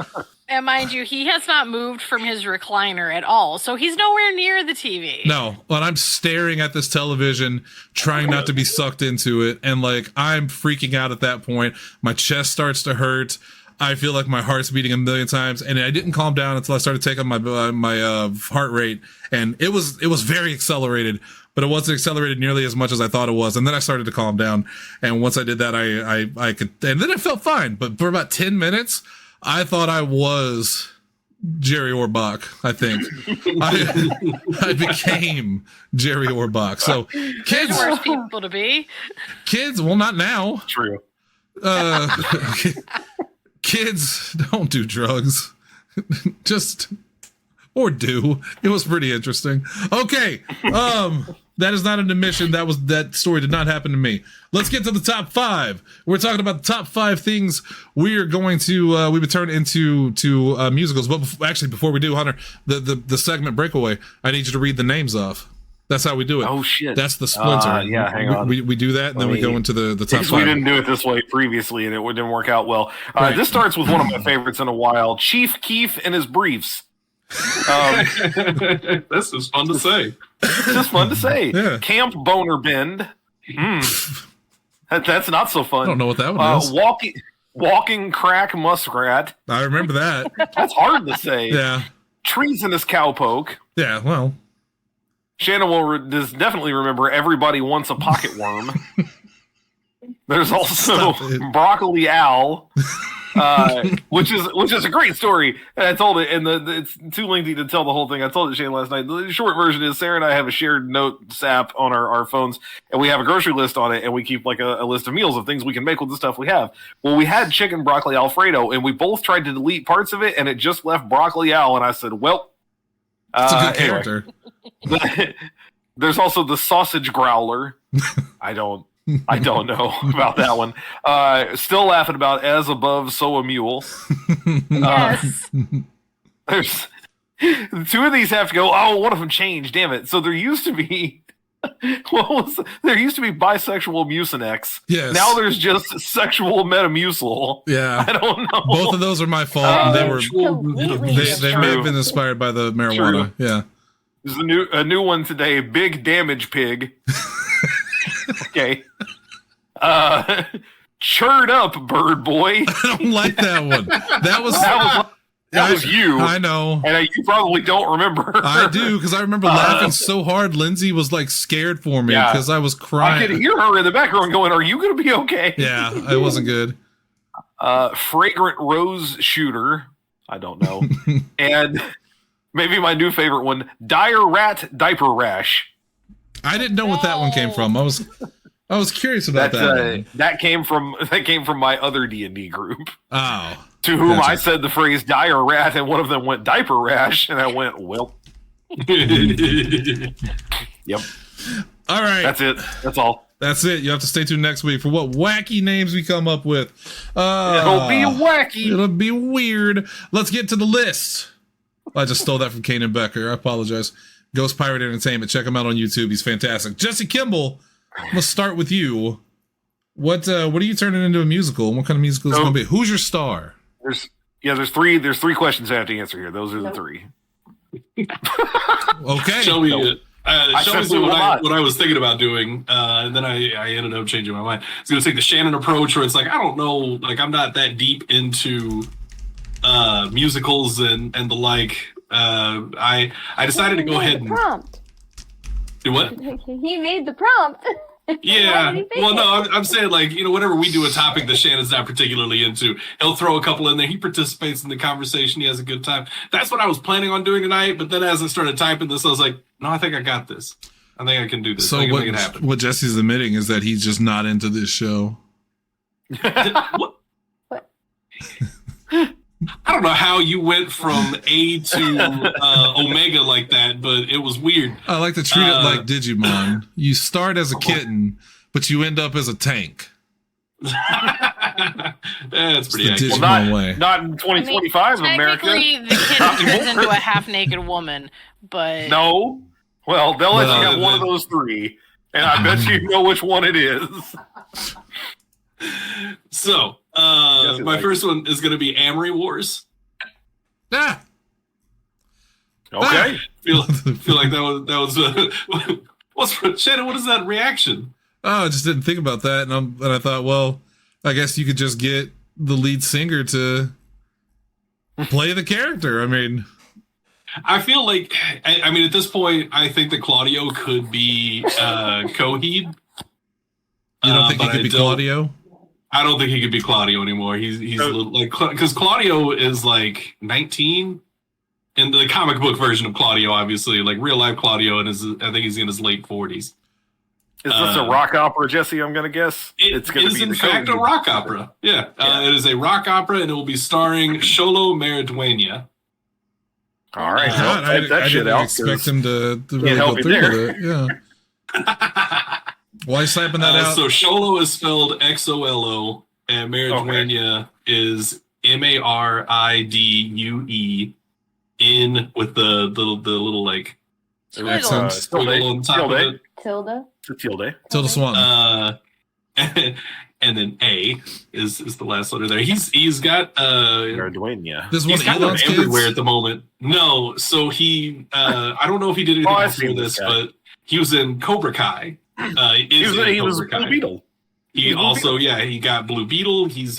And mind you, he has not moved from his recliner at all, so he's nowhere near the TV. No, but I'm staring at this television, trying not to be sucked into it, and like I'm freaking out at that point. My chest starts to hurt. I feel like my heart's beating a million times, and I didn't calm down until I started taking my heart rate, and it was very accelerated. But it wasn't accelerated nearly as much as I thought it was. And then I started to calm down. And once I did that, I could, and then it felt fine. But for about 10 minutes, I thought I was Jerry Orbach, I think. I became Jerry Orbach. So kids. There's worse people to be. Kids, well, not now. True. Kids, don't do drugs. Or do. It was pretty interesting. Okay. That is not an admission. That story did not happen to me. Let's get to the top 5. We're talking about the top 5 things we are going to we would turn into musicals. But before we do, Hunter, the segment breakaway, I need you to read the names off. That's how we do it. Oh shit. That's the splinter. Yeah, hang on. We do that and then we go into the top 5. We didn't do it this way previously and it didn't work out well. Right. This starts with one of my favorites in a while, Chief Keef and his briefs. This is fun to say. It's just fun to say. Yeah. Camp Boner Bend. That's not so fun. I don't know what that one is. Walking Crack Muskrat. I remember that. That's hard to say. Yeah. Treasonous Cowpoke. Yeah, well. Shannon will does definitely remember Everybody Wants a Pocket Worm. There's also Broccoli Owl. Which is a great story. And I told it, and it's too lengthy to tell the whole thing. I told it Shane last night. The short version is Sarah and I have a shared notes app on our phones, and we have a grocery list on it, and we keep like a list of meals of things we can make with the stuff we have. Well, we had chicken broccoli Alfredo, and we both tried to delete parts of it, and it just left broccoli owl. And I said, well, it's a good character. Anyway. There's also the sausage growler. I don't know about that one. Still laughing about As Above, So a Mule. Yes. There's 2 of these have to go. Oh, one of them changed. Damn it. So there used to be There used to be bisexual Mucinex. Yes. Now there's just sexual Metamucil. Yeah. I don't know. Both of those are my fault. They may have been inspired by the marijuana. True. Yeah. There's a new one today. Big Damage Pig. Okay. Churred Up Bird Boy. I don't like that one. That was you. I know. And you probably don't remember. I do, because I remember laughing so hard. Lindsay was like scared for me because I was crying. I could hear her in the background going, "Are you going to be okay?" Yeah, it wasn't good. Fragrant Rose Shooter. I don't know. And maybe my new favorite one, Dire Rat Diaper Rash. I didn't know what that one came from. I was curious about that. That came from my other D&D group. Oh. To whom I said the phrase dire rat, and one of them went diaper rash, and I went, well. Yep. All right. That's it. That's all. That's it. You have to stay tuned next week for what wacky names we come up with. It'll be wacky. It'll be weird. Let's get to the list. I just stole that from Kanan Becker. I apologize. Ghost Pirate Entertainment. Check him out on YouTube. He's fantastic. Jesse Kimball, let's start with you. What are you turning into a musical? What kind of musical is it going to be? Who's your star? There's three questions I have to answer here. Those are the three. Okay. Show me it. What I was thinking about doing, and then I ended up changing my mind. I was going to take the Shannon approach, where it's like, I don't know, like I'm not that deep into musicals and the like. I decided to go ahead and prompt. Do what? He made the prompt. Yeah. Well, no, I'm saying, like, whenever we do a topic that Shannon's not particularly into, he'll throw a couple in there. He participates in the conversation. He has a good time. That's what I was planning on doing tonight. But then as I started typing this, I was like, no, I think I got this. I think I can do this. So I can make it happen. What Jesse's admitting is that he's just not into this show. What? I don't know how you went from A to Omega like that, but it was weird. I like to treat it like Digimon. You start as a kitten, but you end up as a tank. That's pretty accurate. Not in 2025 America. Technically, the kitten turns into a half-naked woman, but... No. Well, they'll let you have one of those three, and I bet you know which one it is. So, my first one is going to be Amory Wars. Ah. Okay. Feel like that was what's Shannon? What is that reaction? Oh, I just didn't think about that, and I thought, well, I guess you could just get the lead singer to play the character. I mean, I feel like, I mean, at this point, I think that Claudio could be Coheed. You don't think he could be Claudio? I don't think he could be Claudio anymore. He's like, because Claudio is like 19 in the comic book version of Claudio, obviously, like real life Claudio, and I think he's in his late 40s. Is this a rock opera, Jesse? I'm going to guess it's going to be in fact a rock opera. Yeah, it is a rock opera, and it will be starring Xolo Maridueña. All right, I didn't expect him to really go through with it. Yeah. Why are you slapping that out? So Xolo is spelled Xolo, and Maridueña is Maridue, in with the little like accents. Tilde on top of it. Tilde Swan. And then A is the last letter there. He's got Maridueña. This he's kind of everywhere at the moment. No, so he I don't know if he did anything before this, but he was in Cobra Kai. He was Blue Beetle. He also, he got Blue Beetle. He's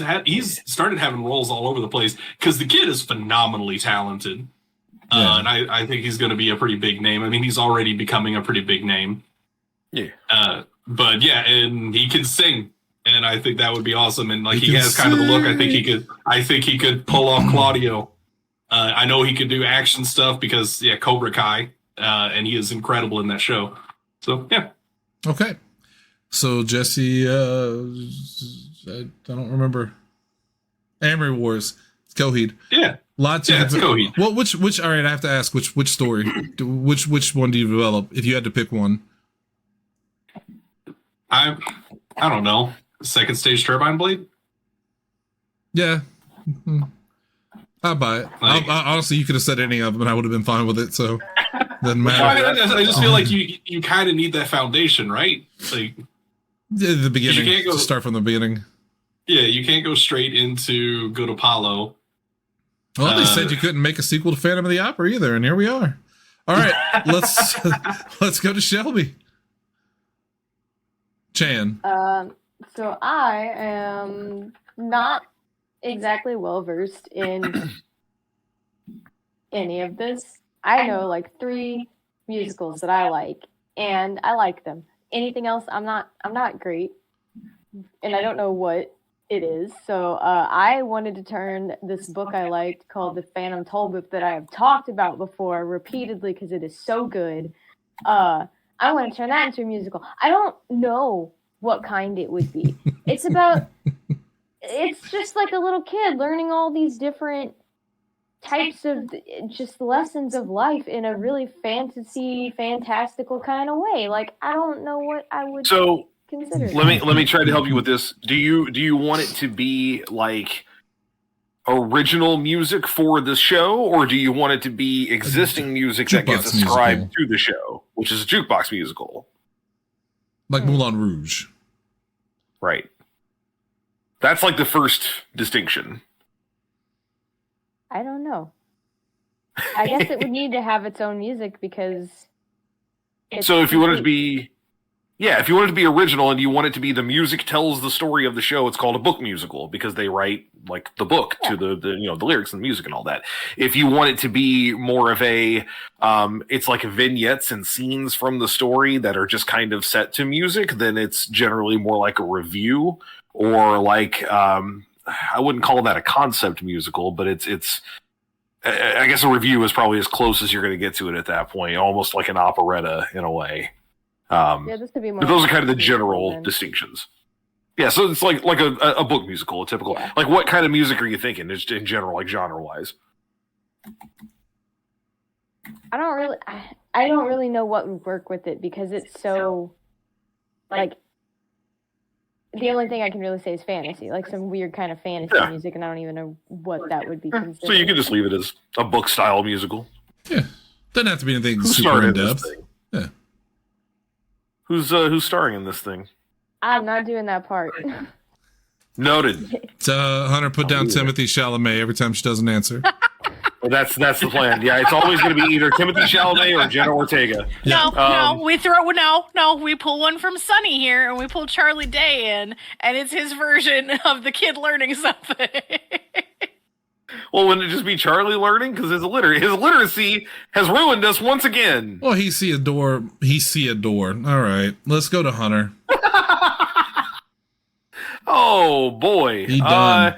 started having roles all over the place because the kid is phenomenally talented, and I think he's going to be a pretty big name. I mean, he's already becoming a pretty big name. Yeah. But and he can sing, and I think that would be awesome. And like he has kind of the look. I think he could pull off Claudio. I know he could do action stuff because Cobra Kai, and he is incredible in that show. So yeah. Okay, so Jesse, I don't remember. Amory Wars, it's Coheed. Yeah, lots. Yeah, it's Coheed. Well, which? All right, I have to ask which story, which one do you develop if you had to pick one? I don't know. Second stage turbine blade. Yeah, I'll buy it. Honestly, you could have said any of them, and I would have been fine with it. So. Doesn't matter. I just feel like you kind of need that foundation, right? Like the beginning. To start from the beginning. Yeah, you can't go straight into Good Apollo. Well, they said you couldn't make a sequel to Phantom of the Opera either, and here we are. All right, let's go to Shelby. Chan. So I am not exactly well versed in any of this. I know like 3 musicals that I like, and I like them. Anything else, I'm not great, and I don't know what it is. So I wanted to turn this book I liked called The Phantom Tollbooth that I have talked about before repeatedly because it is so good. I want to turn that into a musical. I don't know what kind it would be. It's just like a little kid learning all these different types of just lessons of life in a really fantastical kind of way. Like, I don't know what I would consider. Let me try to help you with this. Do you want it to be like original music for the show, or do you want it to be existing music that gets ascribed to the show, which is a jukebox musical? Like Moulin Rouge. Right. That's like the first distinction. I don't know. I guess it would need to have its own music because... So if you want it to be... Yeah, if you want it to be original and you want it to be the music tells the story of the show, it's called a book musical because they write like the book to the the lyrics and the music and all that. If you want it to be more of a it's like vignettes and scenes from the story that are just kind of set to music, then it's generally more like a review or like I wouldn't call that a concept musical, but it's I guess a review is probably as close as you're going to get to it at that point, almost like an operetta in a way. This could be more. But those are kind of the general distinctions. Yeah, so it's like a book musical, a typical. Yeah. Like, what kind of music are you thinking? Just in general, like genre wise. I don't really know what would work with it because it's so like. The only thing I can really say is fantasy, like some weird kind of fantasy music, and I don't even know what that would be considered. So you can just leave it as a book style musical. Yeah, doesn't have to be anything super in depth. Yeah. Who's starring in this thing? I'm not doing that part. Noted. Hunter, put down Timothée Chalamet every time she doesn't answer. Well, that's the plan. Yeah, it's always going to be either Timothée Chalamet or Jenna Ortega. We pull one from Sonny here, and we pull Charlie Day in, and it's his version of the kid learning something. Well, wouldn't it just be Charlie learning? Because his literacy has ruined us once again. Well, he see a door. All right, let's go to Hunter. Oh, boy. He done.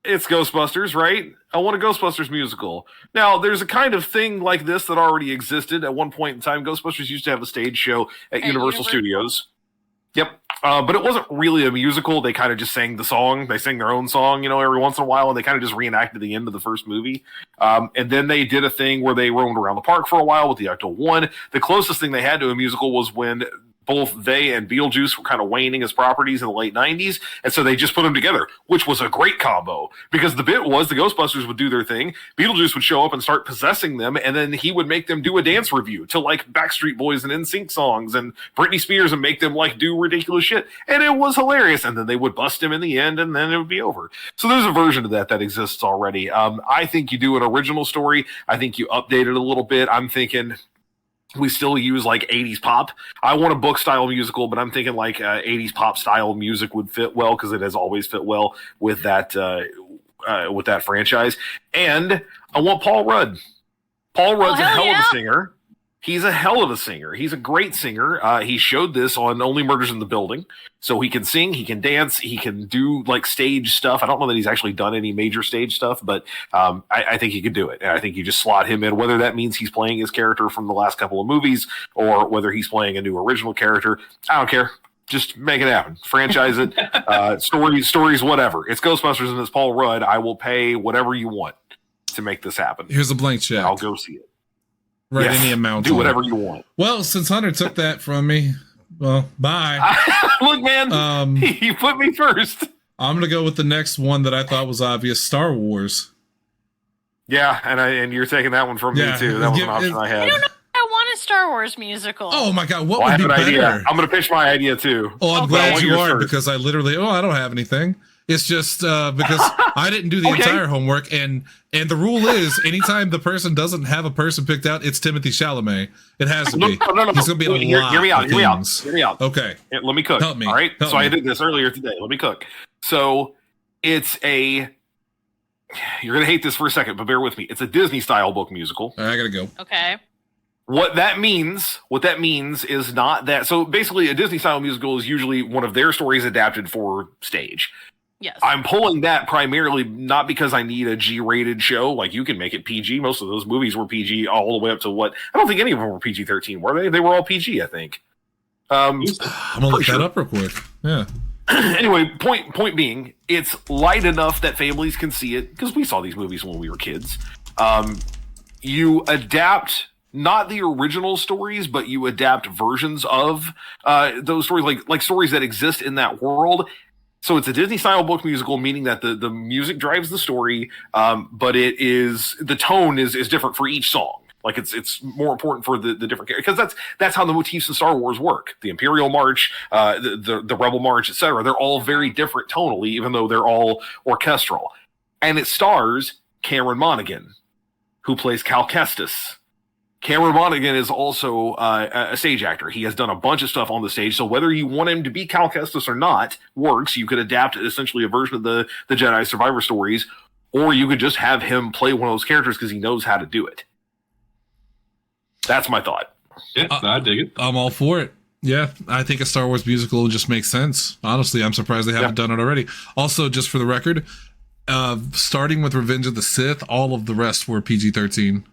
It's Ghostbusters, right? I want a Ghostbusters musical. Now, there's a kind of thing like this that already existed at one point in time. Ghostbusters used to have a stage show at Universal Studios. Yep. But it wasn't really a musical. They kind of just sang the song. They sang their own song, every once in a while, and they kind of just reenacted the end of the first movie. And then they did a thing where they roamed around the park for a while with the Ecto 1. The closest thing they had to a musical was when both they and Beetlejuice were kind of waning as properties in the late 90s, and so they just put them together, which was a great combo, because the bit was the Ghostbusters would do their thing, Beetlejuice would show up and start possessing them, and then he would make them do a dance review to like Backstreet Boys and NSYNC songs and Britney Spears and make them like do ridiculous shit, and it was hilarious, and then they would bust him in the end, and then it would be over. So there's a version of that exists already. I think you do an original story. I think you update it a little bit. I'm thinking we still use like 80s pop. I want a book style musical, but I'm thinking like 80s pop style music would fit well because it has always fit well with that franchise. And I want Paul Rudd. Paul Rudd's a hell of a singer. He's a hell of a singer. He's a great singer. He showed this on Only Murders in the Building. So he can sing, he can dance, he can do like stage stuff. I don't know that he's actually done any major stage stuff, but I think he could do it. And I think you just slot him in, whether that means he's playing his character from the last couple of movies or whether he's playing a new original character. I don't care. Just make it happen. Franchise it. Stories, whatever. It's Ghostbusters and it's Paul Rudd. I will pay whatever you want to make this happen. Here's a blank check. I'll go see it. Write any amount. Do whatever you want. Well, since Hunter took that from me, well, bye. Look, man, you put me first. I'm going to go with the next one that I thought was obvious, Star Wars. Yeah, and you're taking that one from me too. That was an option I had. I don't know. I want a Star Wars musical. Oh my god, what would be better? Idea. I'm going to pitch my idea too. Oh, I'm glad you are because I literally. I don't have anything. It's just because I didn't do the entire homework, and the rule is anytime the person doesn't have a person picked out, it's Timothée Chalamet. It has to be. No. He's going to be a lot. Hear me out. Okay. Let me cook. Help me. All right. Help me. I did this earlier today. Let me cook. So it's a. You're going to hate this for a second, but bear with me. It's a Disney style book musical. I got to go. Okay. What that means is not that. So basically, a Disney style musical is usually one of their stories adapted for stage. Yes. I'm pulling that primarily not because I need a G-rated show. Like, you can make it PG. Most of those movies were PG all the way up to what? I don't think any of them were PG-13, were they? They were all PG, I think. I'm going to look that up real quick. Yeah. Anyway, point being, it's light enough that families can see it, because we saw these movies when we were kids. You adapt not the original stories, but you adapt versions of those stories, like stories that exist in that world. So it's a Disney-style book musical, meaning that the music drives the story, but the tone is different for each song. Like it's more important for the different characters, because that's how the motifs in Star Wars work. The Imperial March, the Rebel March, etc. They're all very different tonally, even though they're all orchestral. And it stars Cameron Monaghan, who plays Cal Kestis. Cameron Monaghan is also a stage actor. He has done a bunch of stuff on the stage. So whether you want him to be Cal Kestis or not works. You could adapt essentially a version of the Jedi Survivor stories, or you could just have him play one of those characters because he knows how to do it. That's my thought. Yeah, I dig it. I'm all for it. Yeah, I think a Star Wars musical just makes sense. Honestly, I'm surprised they haven't done it already. Also, just for the record, starting with Revenge of the Sith, all of the rest were PG-13.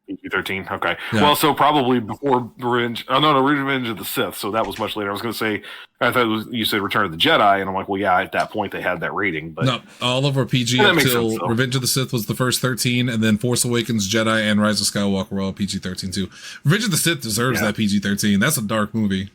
PG-13, okay. Yeah. Well, so probably before Revenge of the Sith, so that was much later. I was going to say, I thought you said Return of the Jedi, and I'm like, well, yeah, at that point they had that rating. But no, all of our PG until Revenge of the Sith was the first 13, and then Force Awakens, Jedi, and Rise of Skywalker were all PG-13 too. Revenge of the Sith deserves that PG-13. That's a dark movie.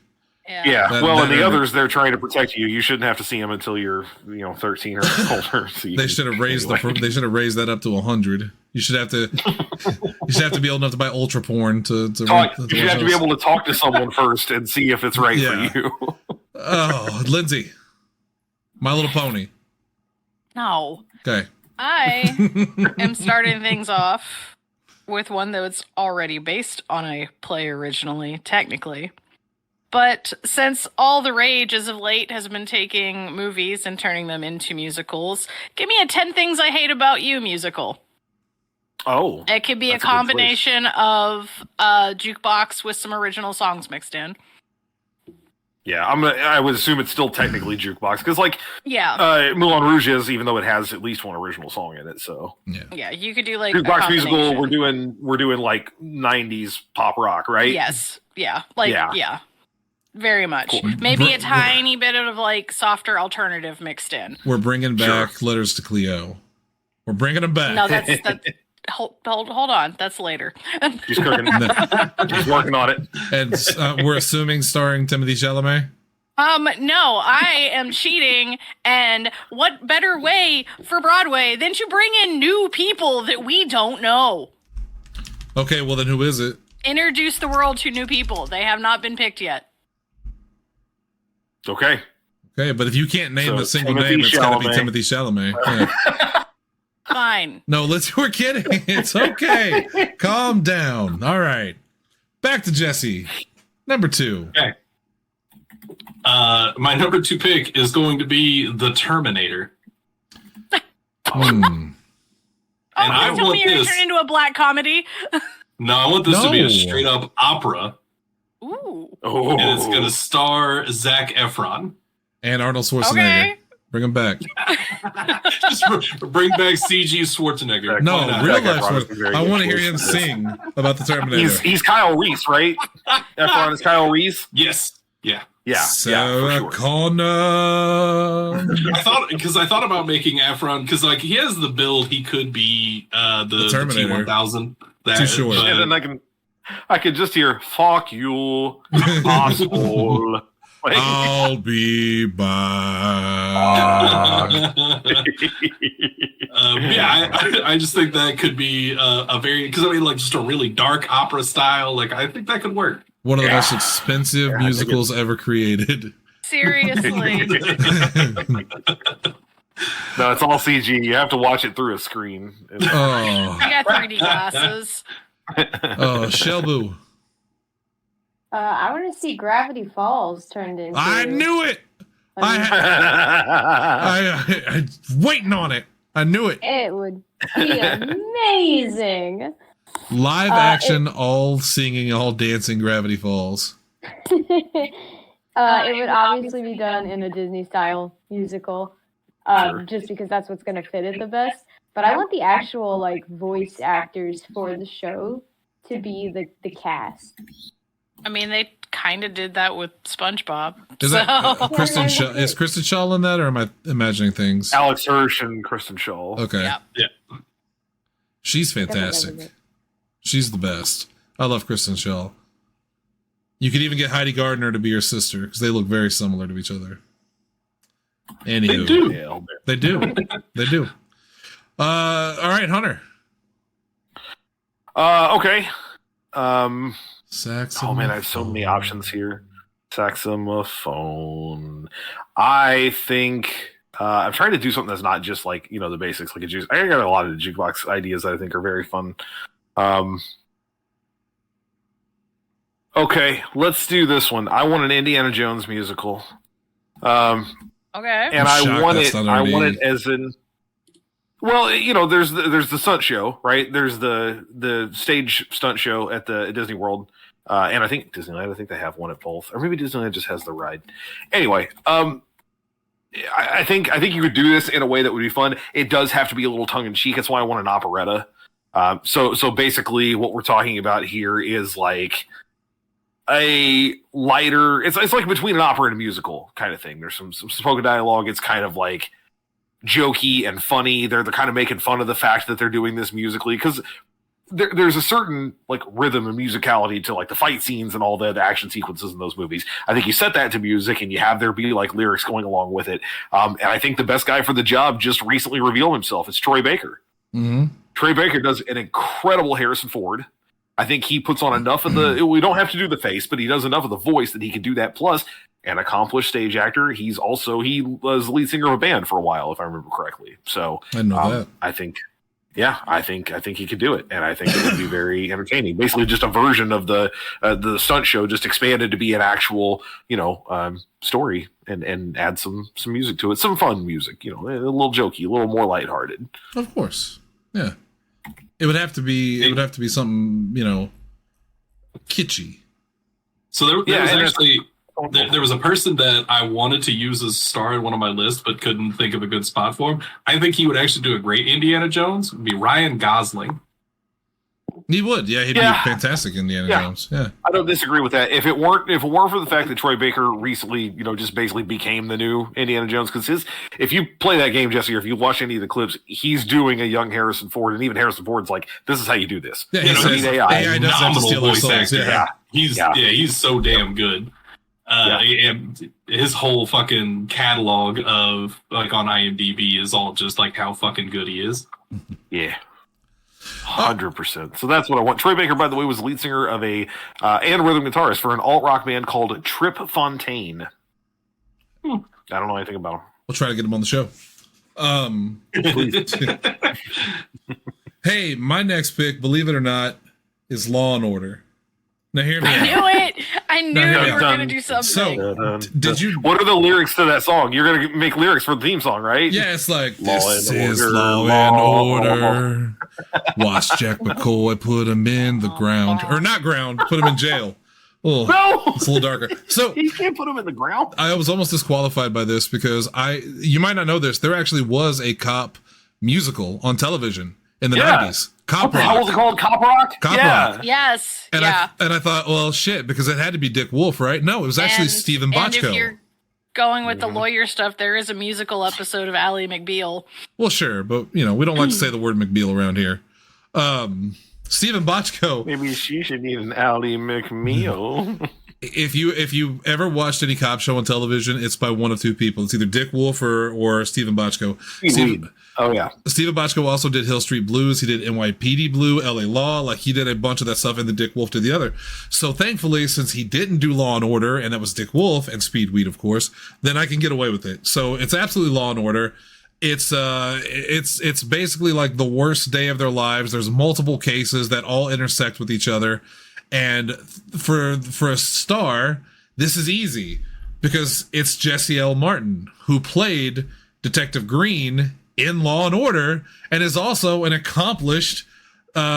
Yeah. And the others, they're trying to protect you. You shouldn't have to see them until you're 13 or older. So they should have raised they should have raised that up to 100. You should have to be old enough to buy ultra porn to you should have to be able to talk to someone first and see if it's right for you. Oh, Lindsay, My Little Pony. No. Okay. I am starting things off with one that's already based on a play originally, technically. But since all the rage as of late has been taking movies and turning them into musicals, give me a 10 Things I Hate About You musical. Oh. It could be a combination of a jukebox with some original songs mixed in. Yeah, I would assume it's still technically jukebox, because Moulin Rouge is, even though it has at least one original song in it. So yeah, you could do like jukebox musical. We're doing like 90s pop rock, right? Yes, yeah, very much. Cool. Maybe a tiny bit of like softer alternative mixed in. We're bringing back Letters to Cleo. We're bringing them back. No, that's hold on. That's later. She's cooking. She's working on it. And we're assuming starring Timothée Chalamet. No, I am cheating. And what better way for Broadway than to bring in new people that we don't know? Okay, well then who is it? Introduce the world to new people. They have not been picked yet. Okay, but if you can't name a single name, it's got to be Timothée Chalamet. Yeah. Fine. No, we're kidding. It's okay. Calm down. All right. Back to Jesse. Number 2. Okay. My number 2 pick is going to be The Terminator. And I tell me you're going to turn into a black comedy. No, I want this to be a straight up opera. Ooh. And it's going to star Zac Efron. And Arnold Schwarzenegger. Okay. Bring him back. Just bring back CG Schwarzenegger. No, real life Schwarzenegger. I want to hear him sing about the Terminator. He's Kyle Reese, right? Efron is Kyle Reese? Yes. Yeah. Sarah Connor. I thought about making Efron, because like he has the build, he could be the Terminator. T-1000. Too short. And then I could just hear "fuck you, asshole." like, I'll be back. I just think that could be a very, because I mean, like just a really dark opera style. Like I think that could work. One of the most expensive musicals ever created. Seriously. No, it's all CG. You have to watch it through a screen. Oh, I got 3D glasses. oh, Shelbu. I want to see Gravity Falls turned into. I knew it. I waiting on it. I knew it. It would be amazing. Live action, all singing, all dancing. Gravity Falls. It would obviously be done in a Disney style musical, just because that's what's going to fit it the best. But I want the actual like voice actors for the show to be the cast. I mean, they kind of did that with SpongeBob. Is that Kristen Shaw? Is Kristen Shaw in that, or am I imagining things? Alex Hirsch and Kristen Shaw. Okay. Yeah. She's fantastic. She's the best. I love Kristen Shaw. You could even get Heidi Gardner to be your sister because they look very similar to each other. Anywho, They do. Yeah, They do. They do. All right, Hunter. Okay. Saxophone. Oh man, I have so many options here. Saxophone. I think I'm trying to do something that's not just like, you know, the basics, like a juice. I got a lot of the jukebox ideas that I think are very fun. Okay, let's do this one. I want an Indiana Jones musical. Okay. And I want it already... as in, well, you know, there's the stunt show, right? There's the stage stunt show at the Disney World, and I think Disneyland. I think they have one at both, or maybe Disneyland just has the ride. Anyway, I think you could do this in a way that would be fun. It does have to be a little tongue in cheek. That's why I want an operetta. So basically, what we're talking about here is like a lighter. It's like between an opera and a musical kind of thing. There's some spoken dialogue. It's kind of like jokey and funny. They're kind of making fun of the fact that they're doing this musically because there's a certain like rhythm and musicality to like the fight scenes and all the action sequences in those movies. I think you set that to music and you have there be like lyrics going along with it. And I think the best guy for the job just recently revealed himself. It's Troy Baker. Mm-hmm. Troy Baker does an incredible Harrison Ford. I think he puts on enough of we don't have to do the face, but he does enough of the voice that he can do that. Plus, an accomplished stage actor. He was the lead singer of a band for a while, if I remember correctly. So I know that. I think he could do it, and I think it would be very entertaining. Basically, just a version of the stunt show, just expanded to be an actual, story, and add some music to it, some fun music, a little jokey, a little more lighthearted. Of course, yeah. It would have to be. It would have to be something, kitschy. So there was actually. There was a person that I wanted to use as a star in one of my lists, but couldn't think of a good spot for him. I think he would actually do a great Indiana Jones. It would be Ryan Gosling. He would, yeah. He'd be fantastic Indiana Jones. Yeah, I don't disagree with that. If it weren't for the fact that Troy Baker recently, just basically became the new Indiana Jones, because if you play that game, Jesse, or if you watch any of the clips, he's doing a young Harrison Ford, and even Harrison Ford's like, "This is how you do this." Yeah, AI doesn't have to steal their souls. He's so damn good. And his whole fucking catalog of like on IMDb is all just like how fucking good he is. Yeah, 100%. So that's what I want. Troy Baker, by the way, was the lead singer of and rhythm guitarist for an alt rock band called Trip Fontaine. I don't know anything about him. We'll try to get him on the show. Hey, my next pick, believe it or not, is Law and Order. Now hear me out. I knew it. I knew you were going to do something. So, did you? What are the lyrics to that song? You're going to make lyrics for the theme song, right? Yeah, it's like this is Law and Order. Watch Jack McCoy put him in the ground, or not ground, put him in jail. Oh, no, it's a little darker. So you can't put him in the ground. I was almost disqualified by this because you might not know this. There actually was a cop musical on television in the 90s. Cop Rock. How was it called? Cop Rock? Cop Rock. Yes. And I thought, well, shit, because it had to be Dick Wolf, right? No, it was actually Stephen Bochco. And if you're going with the lawyer stuff, there is a musical episode of Ally McBeal. Well, sure, but we don't like to say the word McBeal around here. Stephen Bochco. Maybe she should need an Ally McBeal. if you ever watched any cop show on television, it's by one of two people. It's either Dick Wolf or Stephen Bochco. Oh yeah, Stephen Bochco also did Hill Street Blues. He did NYPD Blue, LA Law. Like, he did a bunch of that stuff, and then Dick Wolf did the other. So thankfully, since he didn't do Law and Order, and that was Dick Wolf and Speedweed, of course, then I can get away with it. So it's absolutely Law and Order. It's basically like the worst day of their lives. There's multiple cases that all intersect with each other, and for a star, this is easy because it's Jesse L. Martin, who played Detective Green in Law and Order and is also an accomplished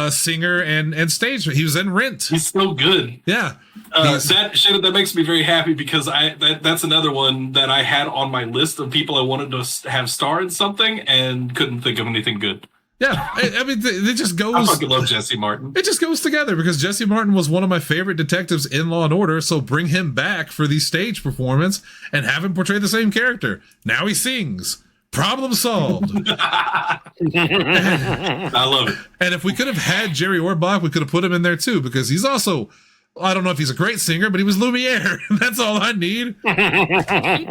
singer and stage. He was in Rent. He's so good. Yeah. That makes me very happy because that's another one that I had on my list of people I wanted to have star in something and couldn't think of anything good. Yeah, I mean, it just goes. I fucking love Jesse Martin. It just goes together because Jesse Martin was one of my favorite detectives in Law and Order. So bring him back for the stage performance and have him portray the same character. Now he sings. Problem solved. I love it. And if we could have had Jerry Orbach, we could have put him in there too, because he's also, I don't know if he's a great singer, but he was Lumiere. That's all I need.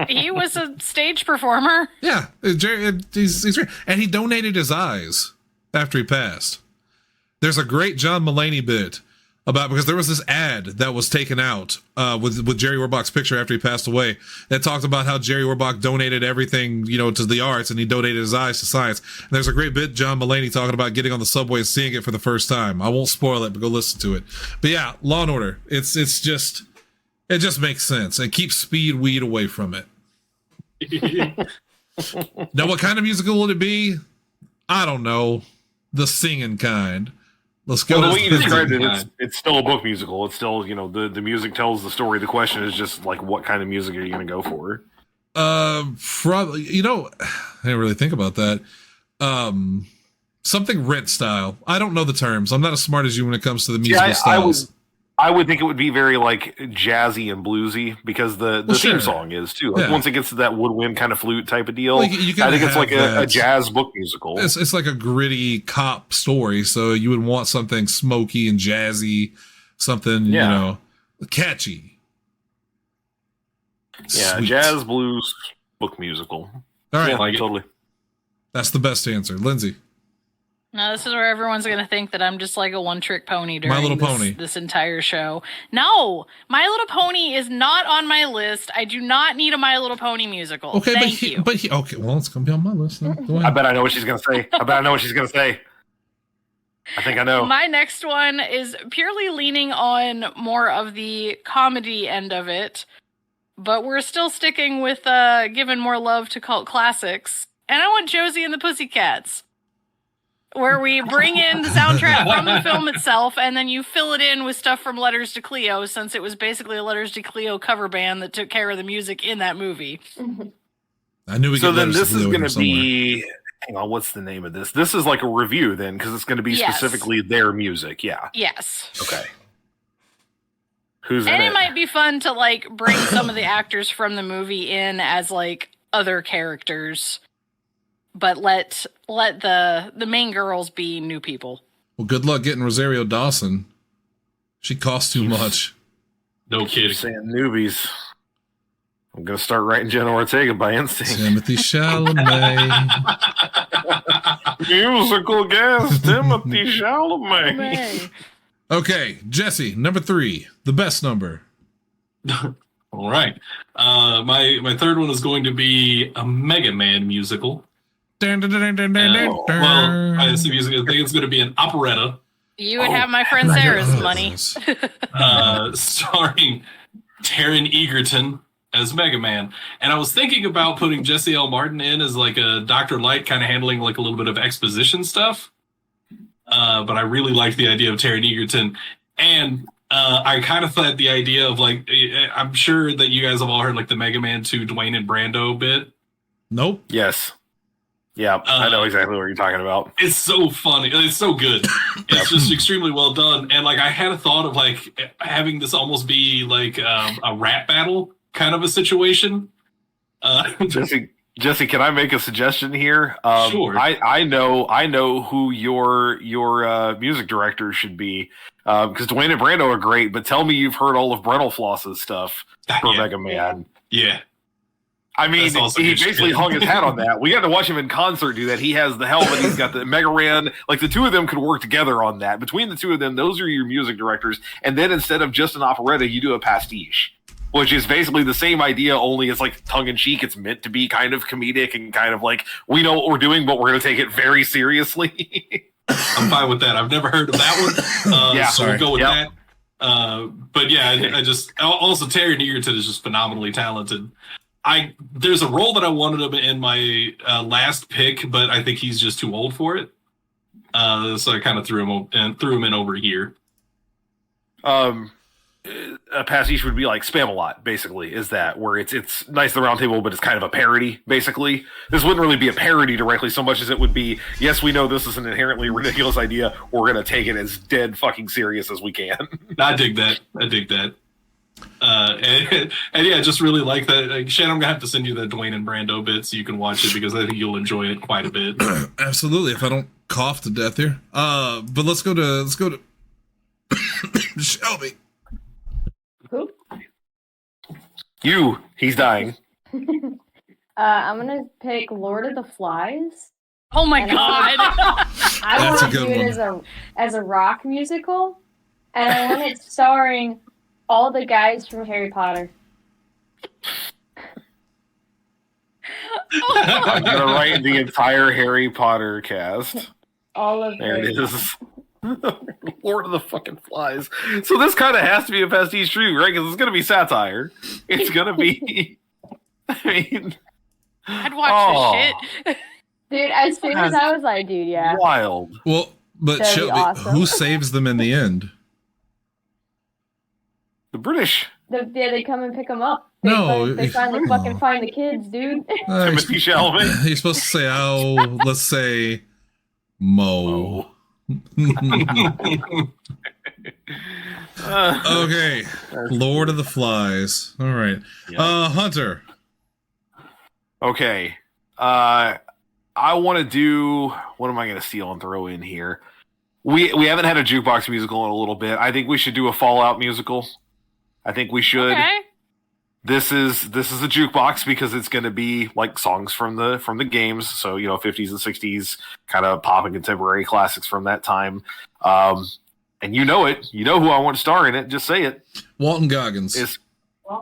He was a stage performer. Yeah, Jerry, he's great. And he donated his eyes after he passed. There's a great John Mulaney bit about, because there was this ad that was taken out with Jerry Orbach's picture after he passed away that talked about how Jerry Orbach donated everything, to the arts, and he donated his eyes to science. And there's a great bit, John Mulaney talking about getting on the subway and seeing it for the first time. I won't spoil it, but go listen to it. But yeah, Law and Order. It just makes sense. And keep Speedweed away from it. Now, what kind of musical would it be? I don't know. The singing kind. Let's go. Well, the way you described it, it's still a book musical. It's still, the music tells the story. The question is just like, what kind of music are you going to go for? Probably, I didn't really think about that. Something Rent style. I don't know the terms. I'm not as smart as you when it comes to the musical styles. I would think it would be very like jazzy and bluesy because the theme song is too. Like once it gets to that woodwind kind of flute type of deal, I think it's like a jazz book musical. It's like a gritty cop story, so you would want something smoky and jazzy, something catchy. Yeah, Sweet. Jazz blues book musical. All right, totally. That's the best answer, Lindsay. No, this is where everyone's going to think that I'm just like a one-trick pony during this entire show. No, My Little Pony is not on my list. I do not need a My Little Pony musical. Okay, Thank you. Okay, well, it's going to be on my list. Go ahead. I bet I know what she's going to say. I think I know. My next one is purely leaning on more of the comedy end of it, but we're still sticking with giving more love to cult classics. And I want Josie and the Pussycats, where we bring in the soundtrack from the film itself, and then you fill it in with stuff from Letters to Cleo, since it was basically a Letters to Cleo cover band that took care of the music in that movie. I knew we. So then this is going to be. Hang on, what's the name of this? This is like a review then, because it's going to be specifically their music. Yeah. Yes. Okay. Who's in it? And it? it might be fun to like bring some of the actors from the movie in as like other characters. But let the main girls be new people. Well, good luck getting Rosario Dawson. She costs too much. No kidding. Saying newbies. I'm gonna start writing Jenna Ortega by instinct. Timothy Chalamet. Musical guest Timothy Chalamet. Okay, Jesse, number 3, the best number. All right. My third one is going to be a Mega Man musical. I think it's going to be an operetta. You would have my friend Sarah's money. Starring Taron Egerton as Mega Man. And I was thinking about putting Jesse L. Martin in as like a Dr. Light, kind of handling like a little bit of exposition stuff. But I really liked the idea of Taron Egerton. And I kind of thought the idea of like, I'm sure that you guys have all heard like the Mega Man 2 Dwayne and Brando bit. Nope. Yes. Yeah, I know exactly what you're talking about. It's so funny. It's so good. It's just extremely well done. And like I had a thought of like having this almost be like a rap battle kind of a situation. Jesse, Jesse, can I make a suggestion here? Sure. I know who your music director should be, because Dwayne and Brando are great. But tell me you've heard all of Brentalfloss's stuff for Mega Man. Yeah. I mean, he basically hung his hat on that. We got to watch him in concert do that. He has the helmet. He's got the Mega Ran. Like, the two of them could work together on that. Between the two of them, those are your music directors. And then instead of just an operetta, you do a pastiche, which is basically the same idea, only it's like tongue-in-cheek. It's meant to be kind of comedic and kind of like, we know what we're doing, but we're going to take it very seriously. I'm fine with that. I've never heard of that one. So we'll go with that. But yeah, I just... Also, Terry Egerton is just phenomenally talented. There's a role that I wanted him in my last pick, but I think he's just too old for it. So I kind of threw him in over here. A pastiche would be like Spam-A-Lot, basically, is that, where it's Nice the Round Table, but it's kind of a parody, basically. This wouldn't really be a parody directly so much as it would be, yes, we know this is an inherently ridiculous idea, we're going to take it as dead fucking serious as we can. I dig that. And yeah, I just really like that. Shannon, I'm gonna have to send you the Dwayne and Brando bit so you can watch it, because I think you'll enjoy it quite a bit. Absolutely, if I don't cough to death here. But let's go to Shelby. Who? He's dying. I'm gonna pick Lord of the Flies. Oh my god! I want to do it as a rock musical, and I want it starring all the guys from Harry Potter. I'm gonna write the entire Harry Potter cast. All of there it is. Lord of the fucking Flies. So this kind of has to be a pastiche true, right? Because it's gonna be satire. It's gonna be. I mean, I'd watch this shit. Dude, as soon as I was like, dude, yeah. Wild. Well, but Shelby, awesome. Who saves them in the end? The British. They come and pick them up. They finally fucking find the kids, dude. Timothy Chalamet. You're supposed to say, let's say, Mo. Okay. Lord of the Flies. All right. Yeah. Hunter. Okay. I want to do... What am I going to steal and throw in here? We haven't had a jukebox musical in a little bit. I think we should do a Fallout musical. I think we should. Okay. This is a jukebox because it's going to be like songs from the games. So, 50s and 60s kind of pop and contemporary classics from that time. And you know it. You know who I want to star in it. Just say it. Walton Goggins. It's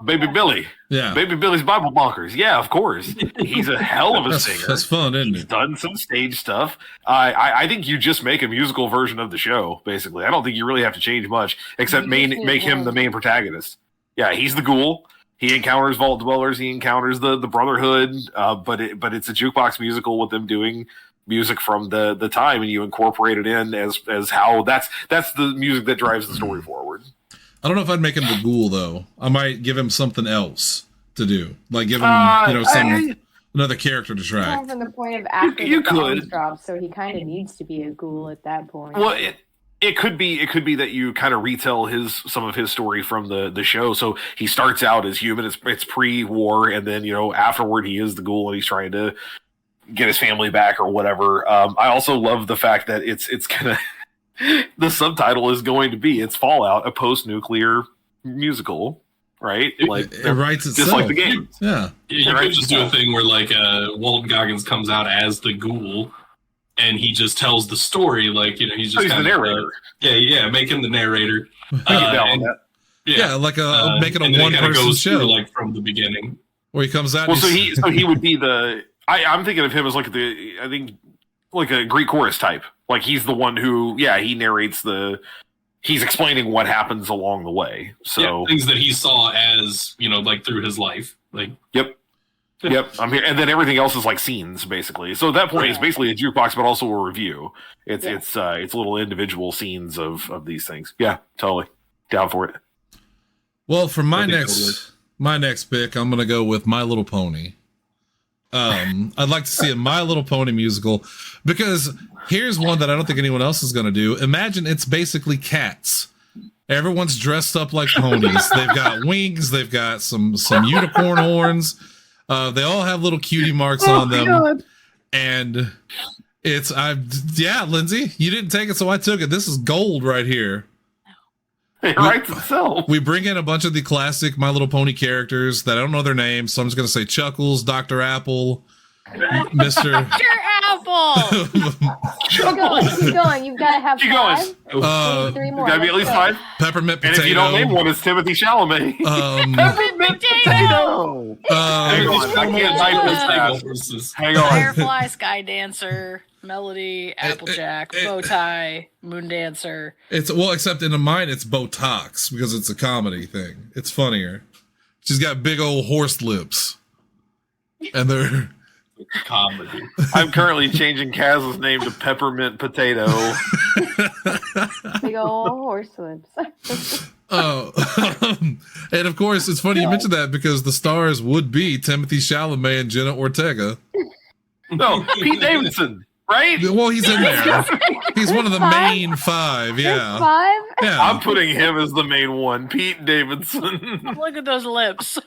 Baby Billy. Yeah. Baby Billy's Bible Bonkers. Yeah, of course. He's a hell of a singer. That's fun, isn't it? He's done some stage stuff. I think you just make a musical version of the show, basically. I don't think you really have to change much, except make him the main protagonist. Yeah, he's the ghoul. He encounters Vault Dwellers. He encounters the Brotherhood. But it's a jukebox musical with them doing music from the time, and you incorporate it in as how that's the music that drives the story forward. I don't know if I'd make him the ghoul, though. I might give him something else to do. Like give him, another character to try. From the point of after you the could drop, so he kind of needs to be a ghoul at that point. Well, it could be that you kind of retell some of his story from the show. So he starts out as human. It's pre-war, and then afterward he is the ghoul, and he's trying to get his family back or whatever. I also love the fact that it's gonna. The subtitle is going to be "It's Fallout, a post-nuclear musical," right? Like it writes itself, just like the game. Yeah, you could just do a thing where Walton Goggins comes out as the ghoul, and he just tells the story. Like he's just he's the narrator. Make him the narrator. Like make it a one-person show, from the beginning, where he comes out. Well, so he would be the. I'm thinking of him as like a Greek chorus type. Like he's the one who, he narrates he's explaining what happens along the way. So things that he saw as, through his life. Yep. I'm here. And then everything else is like scenes basically. So at that point it's basically a jukebox, but also a review. It's little individual scenes of these things. Yeah, totally down for it. Well, for my next pick, I'm going to go with My Little Pony. I'd like to see a My Little Pony musical, because here's one that I don't think anyone else is going to do. Imagine it's basically Cats. Everyone's dressed up like ponies. They've got wings. They've got some unicorn horns. They all have little cutie marks on them. God. And Lindsay, you didn't take it, so I took it. This is gold right here. It writes itself. We bring in a bunch of the classic My Little Pony characters that I don't know their names, so I'm just going to say Chuckles, Dr. Apple, Mr. Dr. Apple! Keep going. You've got to have Keep five. Going. 3 more. Got to be at least 5. Peppermint Potato. And if you don't name one, it's Timothy Chalamet. Peppermint Potato! Hang on. Firefly, Sky Dancer, Melody, Applejack, Bowtie, Moon Dancer. Except in mine, it's Botox because it's a comedy thing. It's funnier. She's got big old horse lips. And they're... comedy. I'm currently changing Kaz's name to Peppermint Potato. Big old horse lips. And of course, it's funny you mentioned that because the stars would be Timothy Chalamet and Jenna Ortega. No, Pete Davidson, right? Well, he's in there. He's one of the main 5. Yeah. 5? Yeah. I'm putting him as the main one, Pete Davidson. Look at those lips.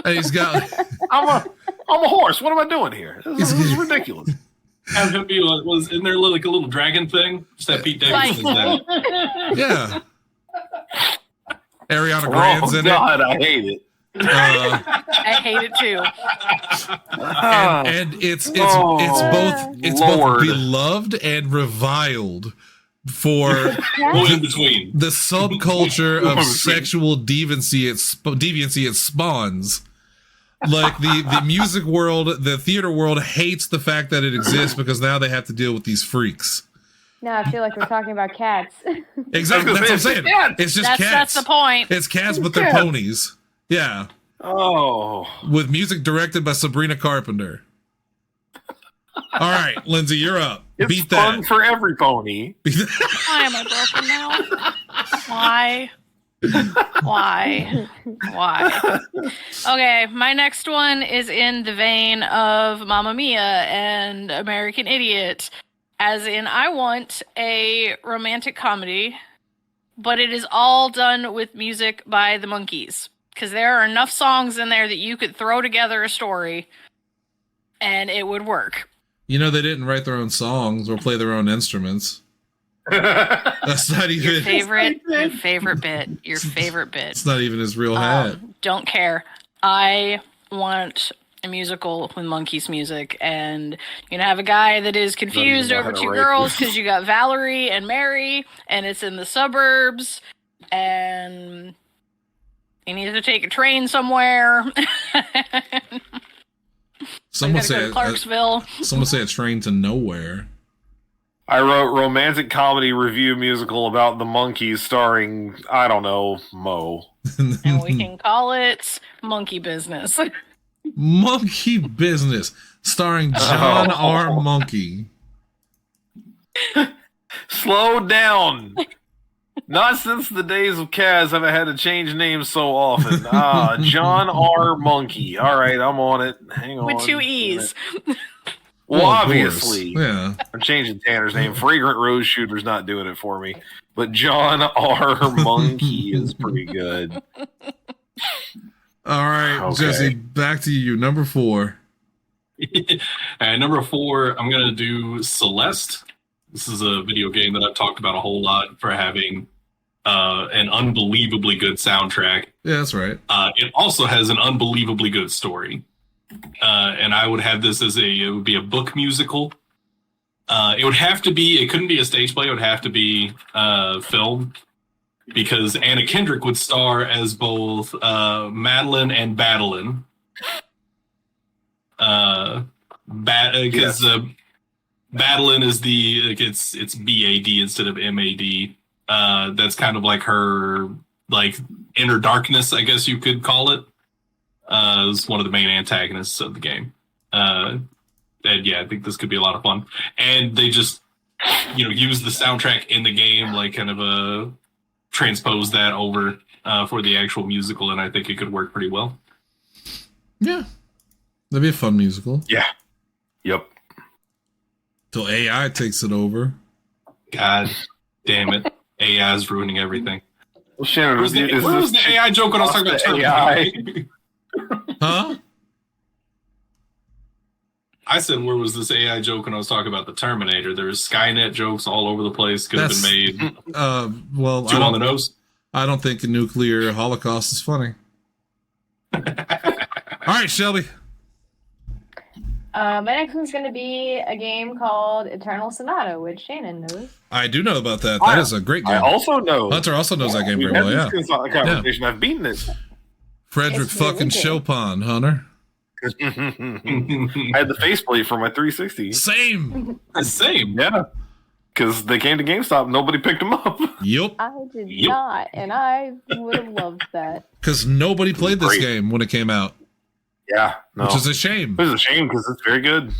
And he's got... I'm a horse. What am I doing here? This is ridiculous. Have him be isn't there like a little dragon thing? Just that Pete Davidson is that. Yeah. Ariana Grande's in God, I hate it. I hate it too. And it's both beloved and reviled for in between the subculture of sexual deviancy it spawns. Like the music world, the theater world hates the fact that it exists because now they have to deal with these freaks. Now I feel like we're talking about cats. Exactly, that's what I'm saying. It's just cats. That's the point. It's cats, but they're ponies. Yeah. Oh. With music directed by Sabrina Carpenter. All right, Lindsay, you're up. It's Beat fun that. for every pony. Why am I broken now? Why? Why? Okay, my next one is in the vein of Mamma Mia and American Idiot. As in, I want a romantic comedy, but it is all done with music by the Monkees. Because there are enough songs in there that you could throw together a story, and it would work. You know, they didn't write their own songs or play their own instruments. That's not even your favorite bit. Your favorite bit. It's not even his real hat. Don't care. I want a musical with Monkees music, and you're gonna have a guy that is confused over 2 girls because you got Valerie and Mary, and it's in the suburbs, and he needs to take a train somewhere. Someone say Clarksville. Someone say a train to nowhere. I wrote romantic comedy review musical about the Monkees starring, I don't know, Mo. And we can call it Monkey Business. Monkey Business, starring John R. Monkey. Slow down. Not since the days of Kaz have I had to change names so often. John R. Monkey. All right, I'm on it. Hang on. With 2 E's. Well, obviously. Yeah. I'm changing Tanner's name. Fragrant Rose Shooter's not doing it for me. But John R. Monkey is pretty good. All right, okay. Jesse, back to you. Number 4. Number 4, I'm going to do Celeste. This is a video game that I've talked about a whole lot for having an unbelievably good soundtrack. Yeah, that's right. It also has an unbelievably good story. And I would have this it would be a book musical. It couldn't be a stage play, it would have to be film. Because Anna Kendrick would star as both Madeline and Badeline. Because Badeline is it's B-A-D instead of M-A-D. That's kind of like her inner darkness, I guess you could call it. Is one of the main antagonists of the game. And yeah, I think this could be a lot of fun. And they just use the soundtrack in the game, kind of transpose that over for the actual musical, and I think it could work pretty well. Yeah. That'd be a fun musical. Yeah. Yep. Till AI takes it over. God damn it. AI is ruining everything. Well, Shannon, where was the AI joke when I was talking about AI? Huh? I said, where was this AI joke when I was talking about the Terminator? There's Skynet jokes all over the place. Could have been made. Well, too on the nose. I don't think a nuclear holocaust is funny. All right, Shelby. My next one's going to be a game called Eternal Sonata, which Shannon knows. I do know about that. That is a great game. I also know. Hunter also knows that game very well, yeah. Conversation. I've beaten it. Frederick fucking Chopin, Hunter. I had the faceplate for my 360. Same. Yeah. Because they came to GameStop and nobody picked them up. Yep. I did not, and I would have loved that. Because nobody played this game when it came out. Yeah. No. Which is a shame. It is a shame because it's very good.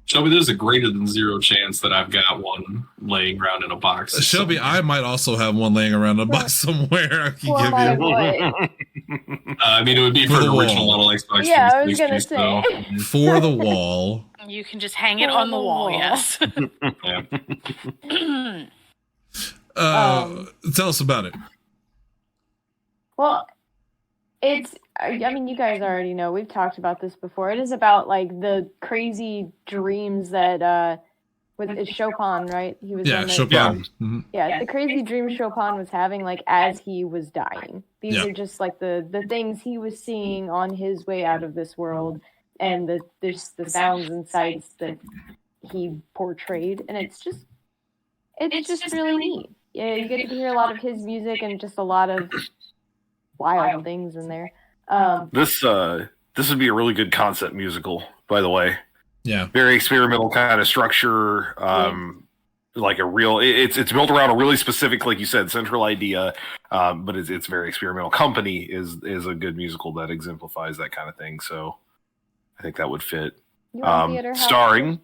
Shelby, there's a greater than zero chance that I've got one laying around in a box. Shelby, I might also have one laying around in a box somewhere. I can give you. I mean, it would be for the original model Xbox. Yeah, I was going to say. For the wall. You can just hang it on the wall, yes. Tell us about it. Well, I mean, you guys already know. We've talked about this before. It is about, like, the crazy dreams that, it's Chopin, right? He was Chopin. Yeah, the crazy dreams Chopin was having, like, as he was dying. These are just, like, the things he was seeing on his way out of this world, and there's the sounds and sights that he portrayed, and it's just really neat. Yeah, you get to hear a lot of his music and just a lot of wild things in there. This would be a really good concept musical, by the way. Yeah, very experimental kind of structure. Like a real, it's built around a really specific, like you said, central idea. But it's very experimental. Company is a good musical that exemplifies that kind of thing. So I think that would fit. Starring. Too?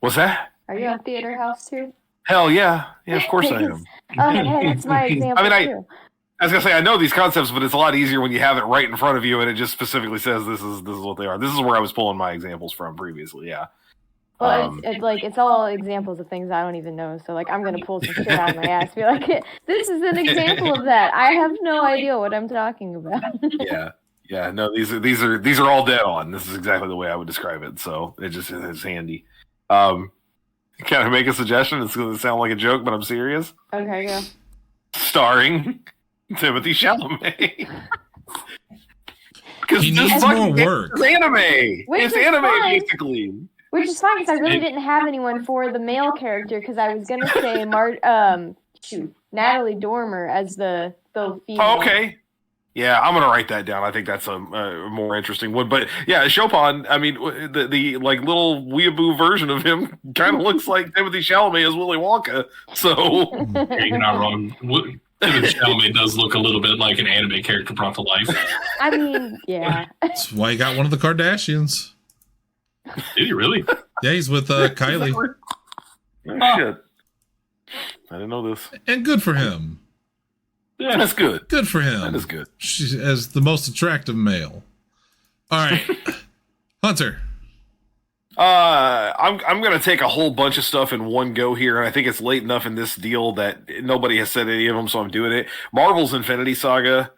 What's that? Are you on Theater House too? Hell yeah, of course I am. Hey, that's my example too. I was gonna say I know these concepts, but it's a lot easier when you have it right in front of you and it just specifically says this is what they are. This is where I was pulling my examples from previously. Yeah. Well, it's all examples of things I don't even know. So like I'm gonna pull some shit out of my ass, be like, this is an example of that. I have no idea what I'm talking about. Yeah. No, these are all dead on. This is exactly the way I would describe it. So it's handy. Can I make a suggestion? It's gonna sound like a joke, but I'm serious. Okay, go. Starring Timothy Chalamet. Because he needs more work. It's anime. It's anime, basically. Which is fine because I really didn't have anyone for the male character because I was gonna say Natalie Dormer as the female. Oh, okay. Yeah, I'm gonna write that down. I think that's a more interesting one. But yeah, Chopin. I mean, the like little weeaboo version of him kind of looks like Timothy Chalamet as Willy Wonka. So you're not wrong. Timothy Chalamet does look a little bit like an anime character brought to life. I mean, yeah. That's why he got one of the Kardashians. Did he really? Yeah, he's with Kylie. Oh, shit. I didn't know this. And good for him. Yeah, that's good. Good for him. That is good. She's as the most attractive male. All right, Hunter. I'm gonna take a whole bunch of stuff in one go here, and I think it's late enough in this deal that nobody has said any of them, so I'm doing it. Marvel's Infinity Saga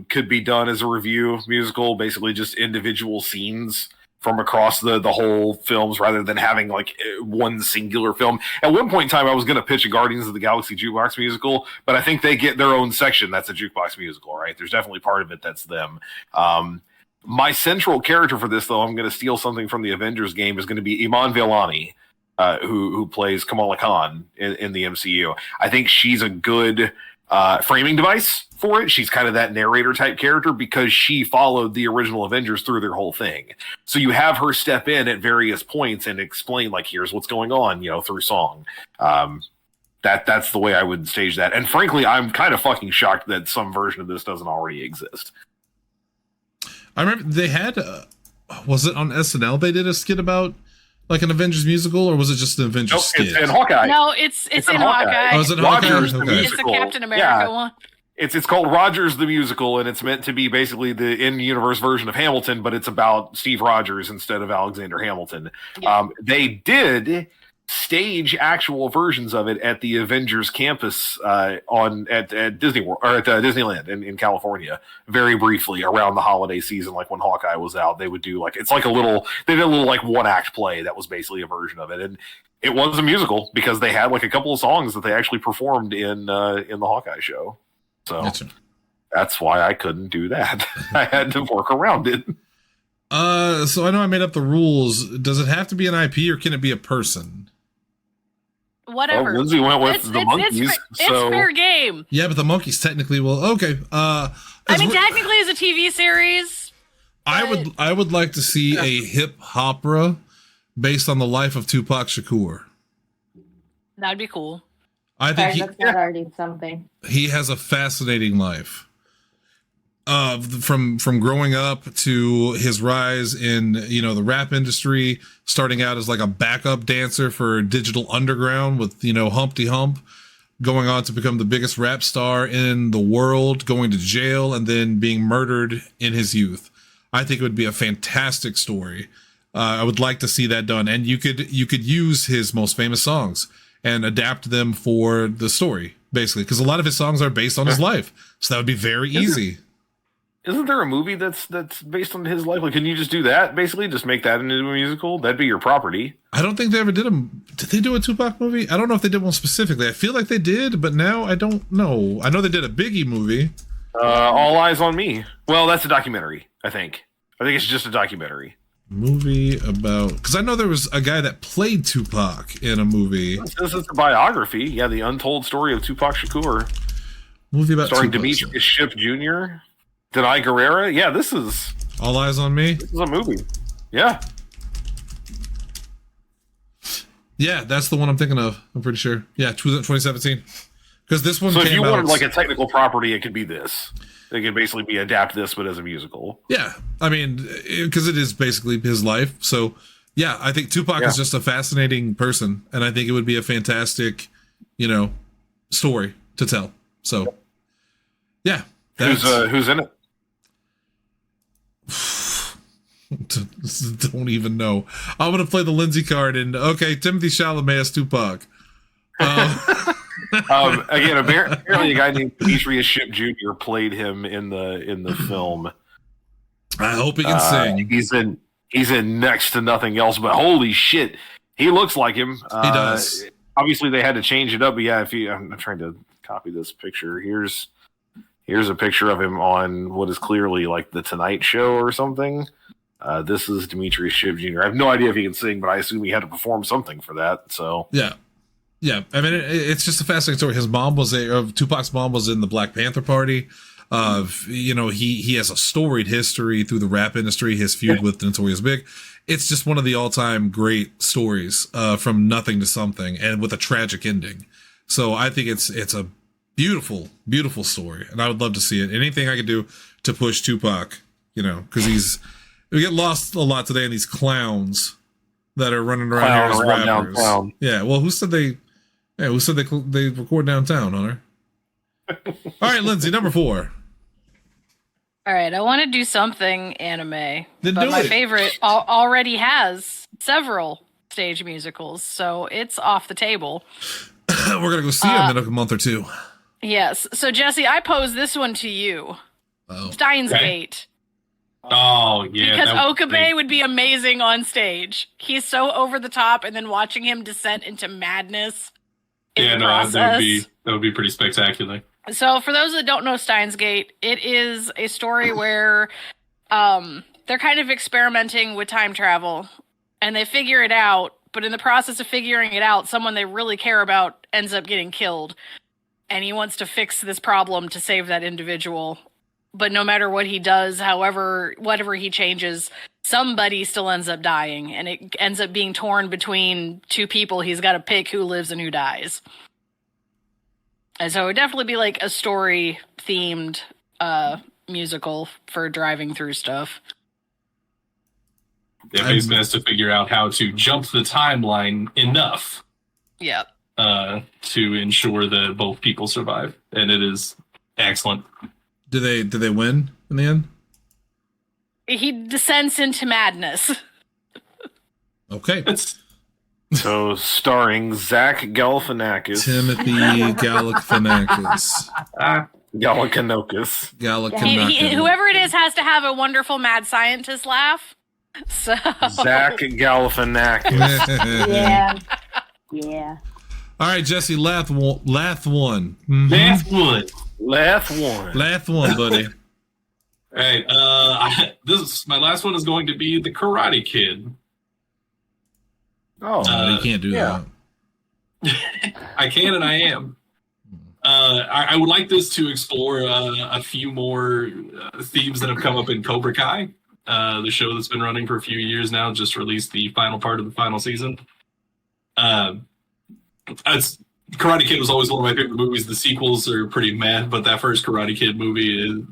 could be done as a review musical, basically just individual scenes from across the whole films rather than having like one singular film. At one point in time, I was going to pitch a Guardians of the Galaxy jukebox musical, but I think they get their own section that's a jukebox musical, right? There's definitely part of it that's them. My central character for this, though, I'm going to steal something from the Avengers game, is going to be Iman Vellani, who plays Kamala Khan in the MCU. I think she's a good framing device for it. She's kind of that narrator type character because she followed the original Avengers through their whole thing. So you have her step in at various points and explain, like, here's what's going on, through song. That's the way I would stage that. And frankly, I'm kind of fucking shocked that some version of this doesn't already exist. I remember they had, was it on SNL they did a skit about like an Avengers musical, or was it just an Avengers skit? It's in Hawkeye. No, it's in Hawkeye. Oh, is it Rogers, Hawkeye? Okay. It's the Captain America one. It's called Rogers the Musical, and it's meant to be basically the in-universe version of Hamilton, but it's about Steve Rogers instead of Alexander Hamilton. Yeah. They did stage actual versions of it at the Avengers campus at Disney World or at Disneyland in California. Very briefly around the holiday season, like when Hawkeye was out, they would do like they did a little like one act play that was basically a version of it, and it was a musical because they had like a couple of songs that they actually performed in the Hawkeye show. So that's why I couldn't do that. I had to work around it. So I know I made up the rules. Does it have to be an IP or can it be a person? Whatever. Well, Lindsay went with the monkeys. It's fair game. Yeah, but the monkeys technically will. Okay. I mean, technically, it's a TV series. I would like to see a hip opera based on the life of Tupac Shakur. That'd be cool. I think that's not already something. He has a fascinating life. From growing up to his rise in, the rap industry, starting out as like a backup dancer for Digital Underground with, Humpty Hump, going on to become the biggest rap star in the world, going to jail, and then being murdered in his youth. I think it would be a fantastic story. I would like to see that done. And you could use his most famous songs and adapt them for the story, basically, because a lot of his songs are based on his life. So that would be very easy. Isn't there a movie that's based on his life? Like, can you just do that? Basically, just make that into a musical? That'd be your property. I don't think they ever did Did they do a Tupac movie? I don't know if they did one specifically. I feel like they did, but now I don't know. I know they did a Biggie movie. All Eyes on Me. Well, that's a documentary, I think. I think it's just a documentary. Movie about... Because I know there was a guy that played Tupac in a movie. This is a biography. Yeah, the untold story of Tupac Shakur. Movie about starring Tupac. Demetrius Shipp Jr., Denai Guerrera. Yeah, this is... All Eyes on Me? This is a movie. Yeah. Yeah, that's the one I'm thinking of. I'm pretty sure. Yeah, 2017. Because this one so came if you out... wanted like a technical property, it could be this. It could basically be adapt this, but as a musical. Yeah, I mean, because it is basically his life. So, yeah, I think Tupac is just a fascinating person, and I think it would be a fantastic, story to tell. So, yeah. Who's in it? Don't even know. I'm going to play the Lindsay card, and, okay, Timothy Chalamet as Tupac. Again, apparently a guy named Demetrius Shipp Jr. played him in the film. I hope he can sing. He's in next to nothing else, but holy shit, he looks like him. He does. Obviously, they had to change it up, but yeah, I'm trying to copy this picture. Here's a picture of him on what is clearly like the Tonight Show or something. This is Demetrius Shipp Jr. I have no idea if he can sing, but I assume he had to perform something for that. So yeah. I mean, it's just a fascinating story. His mom Tupac's mom was in the Black Panther Party. He has a storied history through the rap industry. His feud with Notorious Big. It's just one of the all-time great stories, from nothing to something, and with a tragic ending. So I think it's a beautiful, beautiful story, and I would love to see it. Anything I could do to push Tupac, because we get lost a lot today in these clowns that are running around here as rappers. Downtown. Yeah, well, who said they record downtown, Hunter? All right, Lindsay, number 4. All right, I want to do something anime, but my favorite already has several stage musicals, so it's off the table. We're going to go see him in a month or two. Yes. So, Jesse, I pose this one to you. Steins Gate. Oh, yeah. Because Okabe would be amazing on stage. He's so over the top, and then watching him descent into madness. That would be pretty spectacular. So, for those that don't know Steins Gate, it is a story where they're kind of experimenting with time travel, and they figure it out. But in the process of figuring it out, someone they really care about ends up getting killed. And he wants to fix this problem to save that individual. But no matter what he does, whatever he changes, somebody still ends up dying. And it ends up being torn between two people. He's got to pick who lives and who dies. And so it would definitely be like a story-themed musical for driving through stuff. Yeah, basically has to figure out how to jump the timeline enough. Yeah. To ensure that both people survive. And it is excellent. Do they win in the end? He descends into madness. Okay. So, starring Zach Galifianakis. Timothy Galifianakis. Galifianakis. Whoever it is has to have a wonderful mad scientist laugh. So Zach Galifianakis. Yeah. Yeah. All right, Jesse, last one. Mm-hmm. Last one, buddy. All right, my last one is going to be the Karate Kid. You can't do that. I can and I am. I would like this to explore a few more themes that have come up in Cobra Kai, the show that's been running for a few years now, just released the final part of the final season. Karate Kid was always one of my favorite movies. The sequels are pretty meh, but that first Karate Kid movie,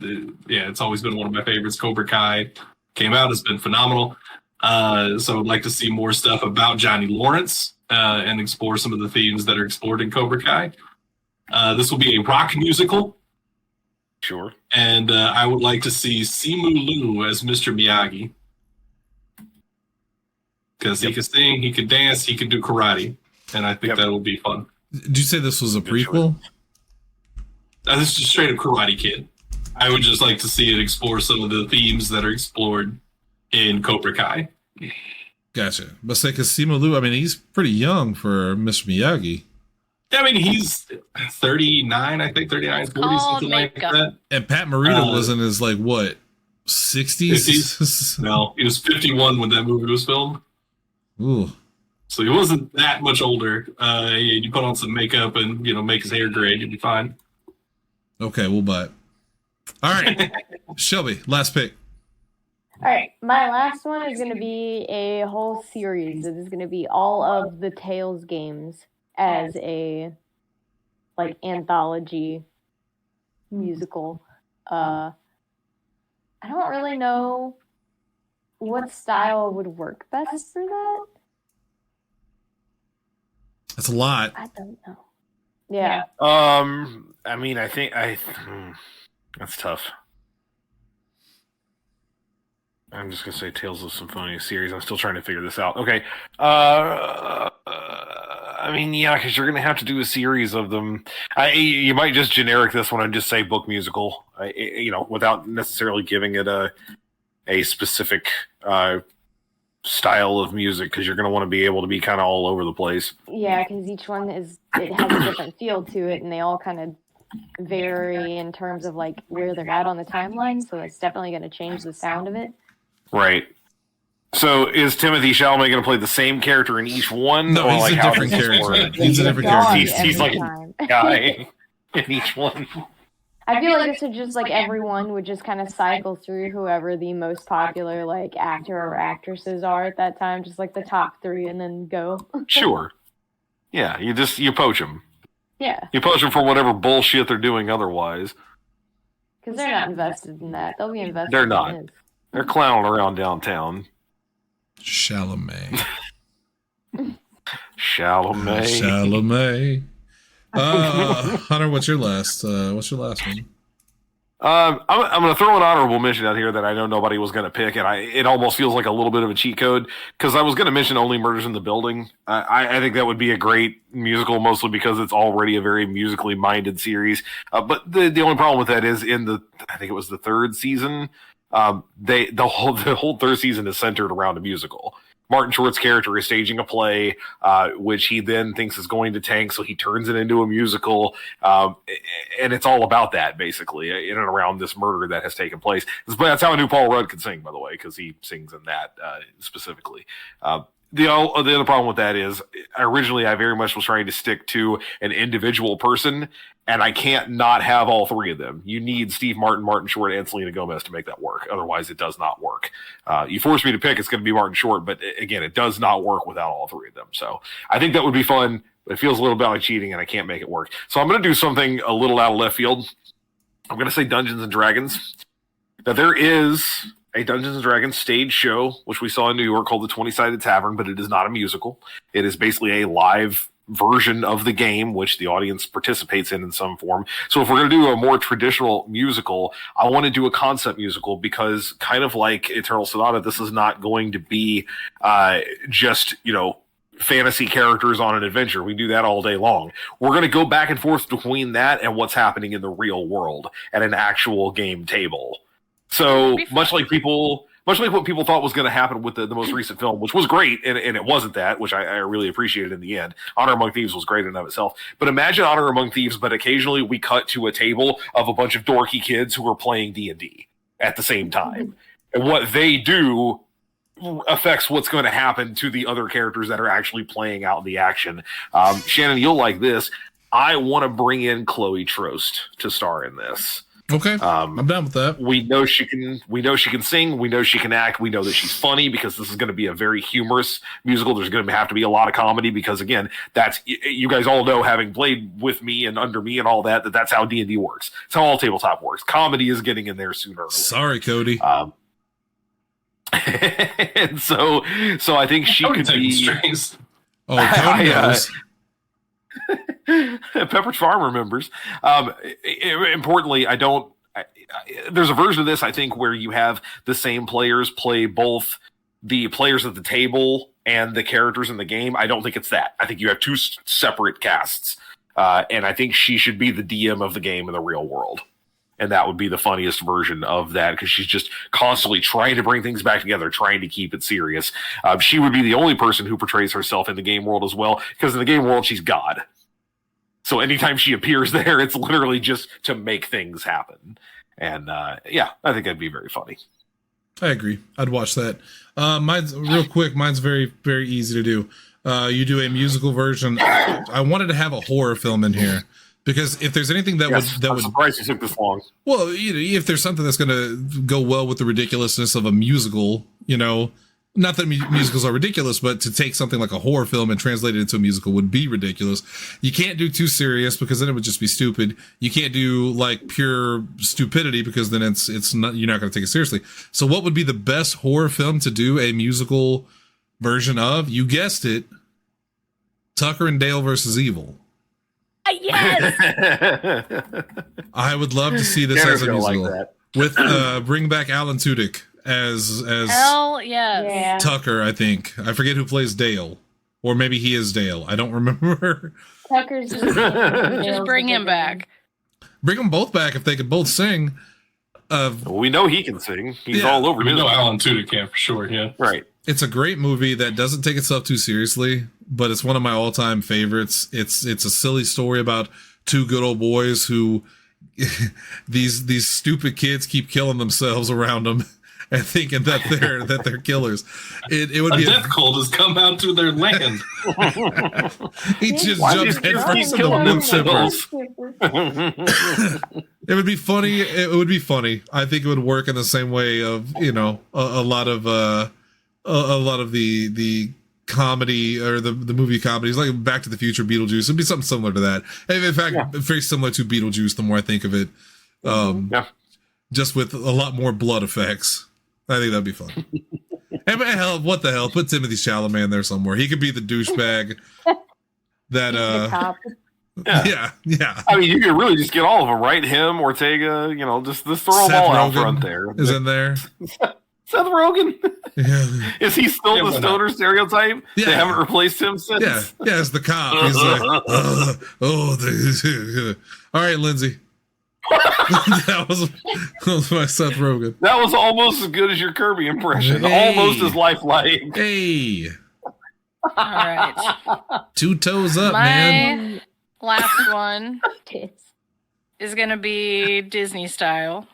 it's always been one of my favorites. Cobra Kai came out, it's been phenomenal. So I'd like to see more stuff about Johnny Lawrence and explore some of the themes that are explored in Cobra Kai. This will be a rock musical. Sure. And I would like to see Simu Liu as Mr. Miyagi. Because he can sing, he can dance, he can do karate. And I think that will be fun. Did you say this was a prequel? This is just straight up Karate Kid. I would just like to see it explore some of the themes that are explored in Cobra Kai. Gotcha. But say, because Simu Liu, I mean, he's pretty young for Mr. Miyagi. I mean, he's 39, I think, 39, 40, something like that. And Pat Morita was in his, 60s? 50s? No, he was 51 when that movie was filmed. Ooh. So he wasn't that much older. You put on some makeup and, make his hair gray, you'll be fine. Okay, we'll buy it. All right. Shelby, last pick. All right, my last one is going to be a whole series. It is going to be all of the Tales games as a anthology musical. I don't really know what style would work best for that. That's a lot. I don't know. Yeah. I mean, I think that's tough. I'm just gonna say Tales of Symphonia series. I'm still trying to figure this out. Okay. I mean, yeah, because you're gonna have to do a series of them. You might just generic this one and just say book musical. Without necessarily giving it a specific style of music, because you're going to want to be able to be kind of all over the place. Yeah, because each one has a different feel to it, and they all kind of vary in terms of where they're at on the timeline. So it's definitely going to change the sound of it. Right. So is Timothy Chalamet going to play the same character in each one? No, he's a different character. He's a different character. He's like a guy in each one. I feel like this would just everyone would just kind of cycle through whoever the most popular actor or actresses are at that time, just the top 3, and then go. Sure. Yeah, you poach them. Yeah. You poach them for whatever bullshit they're doing otherwise. Because they're not invested in that. They'll be invested. They're not. In they're clowning around downtown. Chalamet. Chalamet. Hunter, what's your last one? I'm going to throw an honorable mention out here that I know nobody was going to pick, and it almost feels like a little bit of a cheat code, because I was going to mention Only Murders in the Building. I think that would be a great musical, mostly because it's already a very musically minded series. But the only problem with that is I think it was the third season, the whole third season is centered around a musical. Martin Short's character is staging a play, which he then thinks is going to tank, so he turns it into a musical, and it's all about that, basically, in and around this murder that has taken place. That's how I knew Paul Rudd could sing, by the way, because he sings in that specifically. The other problem with that is, originally I very much was trying to stick to an individual person, and I can't not have all 3 of them. You need Steve Martin, Martin Short, and Selena Gomez to make that work. Otherwise, it does not work. You force me to pick, it's going to be Martin Short, but again, it does not work without all 3 of them. So I think that would be fun, but it feels a little bit like cheating, and I can't make it work. So I'm going to do something a little out of left field. I'm going to say Dungeons & Dragons. Now, there is a Dungeons & Dragons stage show, which we saw in New York, called the 20-Sided Tavern, but it is not a musical. It is basically a live version of the game, which the audience participates in some form. So if we're going to do a more traditional musical, I want to do a concept musical, because kind of like Eternal Sonata, this is not going to be just, fantasy characters on an adventure. We do that all day long. We're going to go back and forth between that and what's happening in the real world at an actual game table. So much like what people thought was going to happen with the most recent film, which was great, and it wasn't that, which I really appreciated in the end. Honor Among Thieves was great in and of itself. But imagine Honor Among Thieves, but occasionally we cut to a table of a bunch of dorky kids who are playing D&D at the same time. And what they do affects what's going to happen to the other characters that are actually playing out the action. Shannon, you'll like this. I want to bring in Chloe Trost to star in this. Okay, I'm down with that. We know she can. We know she can sing. We know she can act. We know that she's funny because this is going to be a very humorous musical. There's going to have to be a lot of comedy because, again, that's you guys all know, having played with me and under me and all that, that's how D&D works. It's how all tabletop works. Comedy is getting in there sooner or later. Sorry, Cody. And so I think she could be. Strings. Oh, Cody knows. Pepperidge Farm remembers. Importantly, there's a version of this, I think, where you have the same players play both the players at the table and the characters in the game. I don't think it's that. I think you have two separate casts. And I think she should be the DM of the game in the real world. And that would be the funniest version of that because she's just constantly trying to bring things back together, trying to keep it serious. She would be the only person who portrays herself in the game world as well, because in the game world, she's God. So anytime she appears there, it's literally just to make things happen. And I think that'd be very funny. I agree. I'd watch that. Mine's real quick. Mine's very, very easy to do. You do a musical version. I wanted to have a horror film in here. Because if there's anything that would surprised you took this long. Well, if there's something that's going to go well with the ridiculousness of a musical, not that musicals are ridiculous, but to take something like a horror film and translate it into a musical would be ridiculous. You can't do too serious because then it would just be stupid. You can't do like pure stupidity because then it's not, you're not going to take it seriously. So what would be the best horror film to do a musical version of? You guessed it. Tucker and Dale versus Evil. Yes. I would love to see this as a musical with bring back Alan Tudyk as hell yes. Tucker. I think I forget who plays Dale, or maybe he is Dale. I don't remember. Tucker's just bring him back. Bring them both back if they could both sing. We know he can sing. He's all over. We know Alan Tudyk can for sure. Yeah, right. It's a great movie that doesn't take itself too seriously, but it's one of my all-time favorites. It's a silly story about two good old boys who these stupid kids keep killing themselves around them and thinking that they're killers. It would be death cult has come out to their land. He just jumps headfirst into the wood chippers. It would be funny. It would be funny. I think it would work in the same way of a lot of the comedy or the movie comedies like Back to the Future, Beetlejuice. It'd be something similar to that. In fact, very similar to Beetlejuice. The more I think of it, just with a lot more blood effects. I think that'd be fun. And hell, what the hell? Put Timothy Chalamet in there somewhere. He could be the douchebag. That yeah. I mean, you could really just get all of them, right? Him, Ortega, just throw them all out front there. Is in there. Seth Rogen? Yeah. Is he still the stoner stereotype? Yeah. They haven't replaced him since? Yeah, as the cop. He's like, all right, Lindsay. that was my Seth Rogen. That was almost as good as your Kirby impression. Hey. Almost as lifelike. Hey. All right. 2 toes up, man. My last one is going to be Disney style.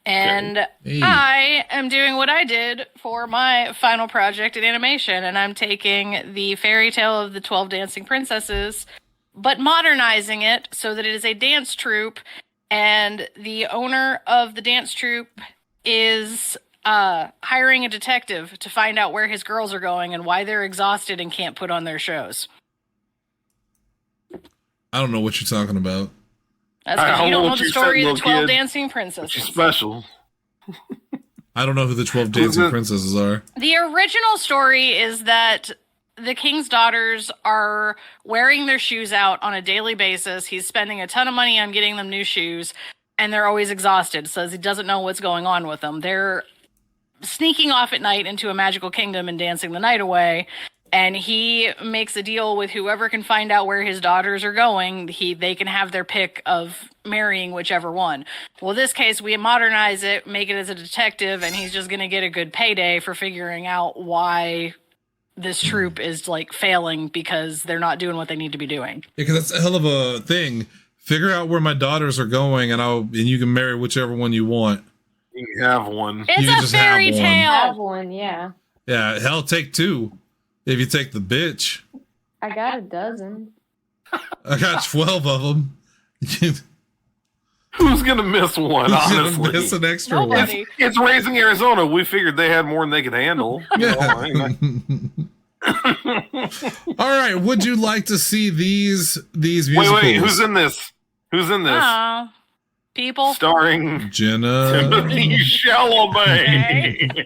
And I am doing what I did for my final project in animation, and I'm taking the fairy tale of the 12 Dancing Princesses, but modernizing it so that it is a dance troupe, and the owner of the dance troupe is hiring a detective to find out where his girls are going and why they're exhausted and can't put on their shows. I don't know what you're talking about. That's because you don't know the story of the 12 Dancing Princesses. She's special. I don't know who the 12 Dancing Princesses are. The original story is that the king's daughters are wearing their shoes out on a daily basis. He's spending a ton of money on getting them new shoes, and they're always exhausted, so he doesn't know what's going on with them. They're sneaking off at night into a magical kingdom and dancing the night away, and he makes a deal with whoever can find out where his daughters are going. They can have their pick of marrying whichever one. Well, in this case, we modernize it, make it as a detective, and he's just going to get a good payday for figuring out why this troop is like failing because they're not doing what they need to be doing. Yeah, because that's a hell of a thing. Figure out where my daughters are going, and you can marry whichever one you want. You can have one. It's a fairy tale. Have one, yeah. Yeah, hell, take 2 if you take the bitch. I got a dozen. I got 12 of them. Who's gonna miss one? Honestly, miss an extra Nobody. one. It's Raising Arizona. We figured they had more than they could handle. Yeah. All right. Would you like to see these musicals? Wait. Who's in this? Oh, people. Starring Jenna Timothy Chalamet.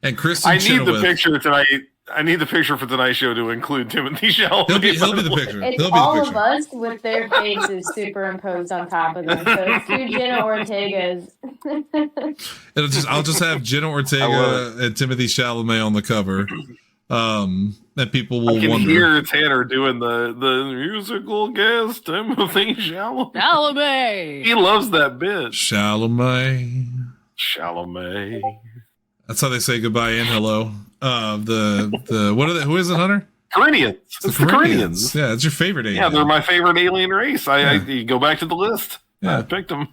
and Kristen. I need the Chenoweth. picture tonight. I need the picture for tonight's show to include Timothy Chalamet. He'll be the picture. It's He'll be all the of picture. us with their faces superimposed on top of them. So it's 2 Jenna Ortegas. I'll just have Jenna Ortega and Timothy Chalamet on the cover. And people will I can wonder. hear Tanner doing the musical guest Timothy Chalamet. Chalamet. He loves that bit. Chalamet. That's how they say goodbye and hello. What are they? Who is it, Hunter? Corinthians. It's the Corinthians. Yeah, it's your favorite alien. Yeah, they're my favorite alien race. You go back to the list. Yeah. I picked them.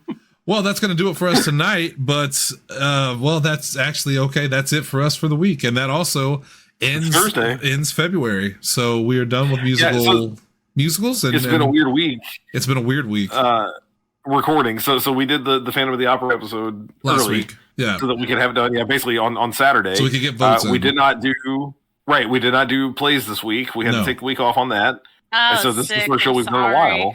Well, that's going to do it for us tonight. But that's actually okay. That's it for us for the week, and that also ends February. So we are done with musicals. And it's been a weird week. It's been a weird week. Recording. So we did the Phantom of the Opera episode last early, week. Yeah, so that we could have it done. Yeah, basically on Saturday, so we could get votes. We did not do plays this week. We had to take the week off on that. So this is the first show we've done in a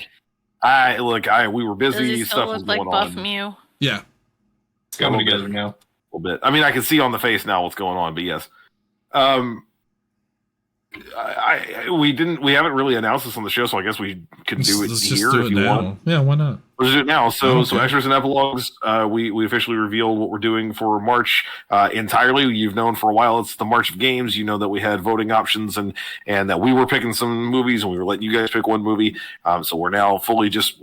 while. We were busy. Stuff was going Buff on. Mew? Yeah, It's coming together now. A little bit. I mean, I can see on the face now what's going on, but yes. We haven't really announced this on the show, so I guess we could do it here if you want. Yeah, why not? Let's do it now. So extras and epilogues. We officially revealed what we're doing for March entirely. You've known for a while it's the March of Games. You know that we had voting options and that we were picking some movies and we were letting you guys pick one movie. So we're now fully just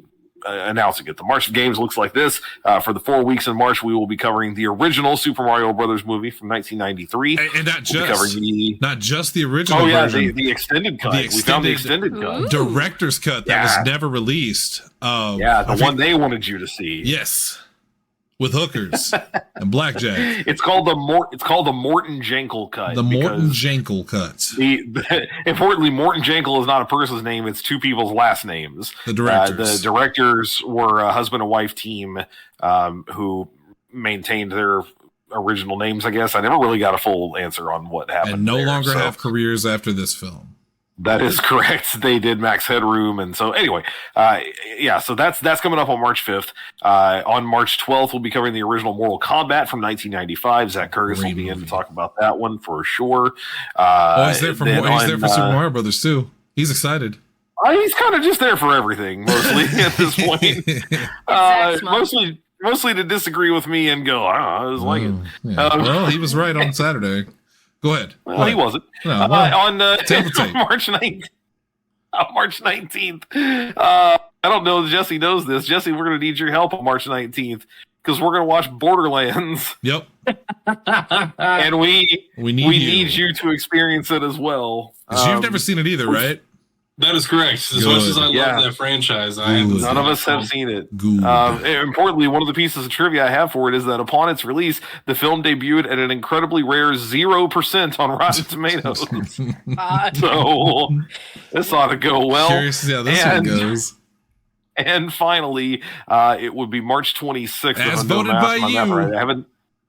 announcing it. The March of Games looks like this. For the 4 weeks in March, we will be covering the original Super Mario Brothers movie from 1993. And not just the original version. The extended cut. We found the extended cut. Director's cut that was never released. The one they wanted you to see. Yes. With hookers and blackjack. It's called the Morton Jankel cut. The Morton Jankel cut. Importantly, Morton Jankel is not a person's name; it's 2 people's last names. The directors. The directors were a husband and wife team who maintained their original names. I guess I never really got a full answer on what happened. And no longer have careers after this film. That is correct. They did Max Headroom. And so anyway, so that's coming up on March 5th. On March 12th, we'll be covering the original Mortal Kombat from 1995. Zach Curtis will be in to talk about that one for sure. He's there for Super Mario Brothers too. He's excited. He's kind of just there for everything, mostly at this point. Mostly to disagree with me and go, I was like it. Yeah. Well, he was right on Saturday. Go ahead. He wasn't. No, on March 19th. March 19th. I don't know if Jesse knows this. Jesse, we're going to need your help on March 19th because we're going to watch Borderlands. Yep. And we need you to experience it as well. Because you've never seen it either, right? That is correct. As much as I love that franchise, none of us have seen it. Importantly, one of the pieces of trivia I have for it is that upon its release, the film debuted at an incredibly rare 0% on Rotten Tomatoes. So this ought to go well. Curious to see how this one goes. And finally, it would be March 26th. As voted by you.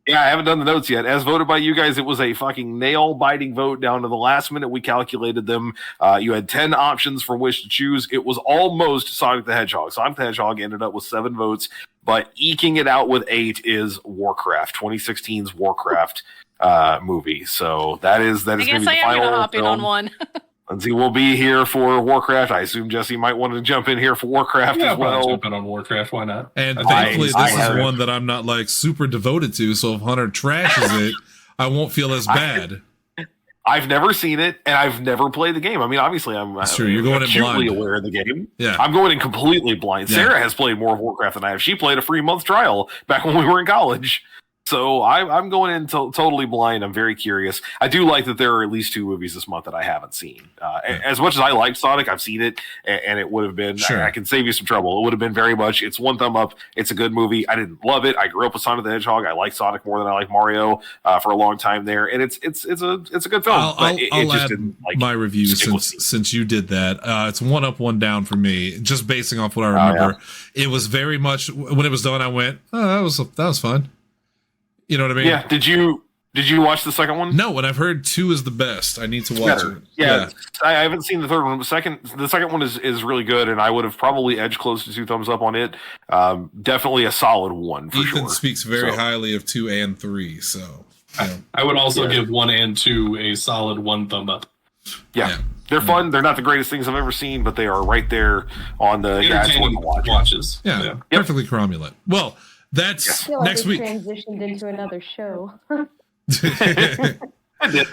I haven't done the notes yet. As voted by you guys, it was a fucking nail-biting vote down to the last minute. We calculated them. You had 10 options from which to choose. It was almost Sonic the Hedgehog. Sonic the Hedgehog ended up with 7 votes, but eking it out with 8 is Warcraft, 2016's Warcraft movie. So that is going to be the final. I guess I am going to hop in on one. Lindsay will be here for Warcraft. I assume Jesse might want to jump in here for Warcraft as well. Jump in on Warcraft. Why not? And thankfully, this is one that I'm not like super devoted to. So if Hunter trashes it, I won't feel as bad. I've never seen it, and I've never played the game. I mean, obviously, I'm sure you're going in acutely blind. aware of the game. Yeah, I'm going in completely blind. Yeah. Sarah has played more of Warcraft than I have. She played a free month trial back when we were in college. So I'm going in totally blind. I'm very curious. I do like that there are at least 2 movies this month that I haven't seen. As much as I like Sonic, I've seen it, and it would have been, sure. I can save you some trouble. It would have been very much, it's 1 thumb up. It's a good movie. I didn't love it. I grew up with Sonic the Hedgehog. I like Sonic more than I like Mario for a long time there. And it's a good film. I'll add my review since you did that. It's 1 up, 1 down for me, just basing off what I remember. It was very much, when it was done, I went, oh, that was fun. You know what I mean? Yeah. Did you watch the second one? No, and I've heard 2 is the best. I need to watch it. Yeah. I haven't seen the third one. The second one is really good, and I would have probably edged close to 2 thumbs up on it. Definitely a solid 1 for Ethan sure. speaks very highly of 2 and 3, so I would also give 1 and 2 a solid 1 thumb up. Yeah. They're fun. They're not the greatest things I've ever seen, but they are right there on the entertaining watches. Yeah. Perfectly cromulent. Well, that's I feel like next we week. transitioned into another show. I did.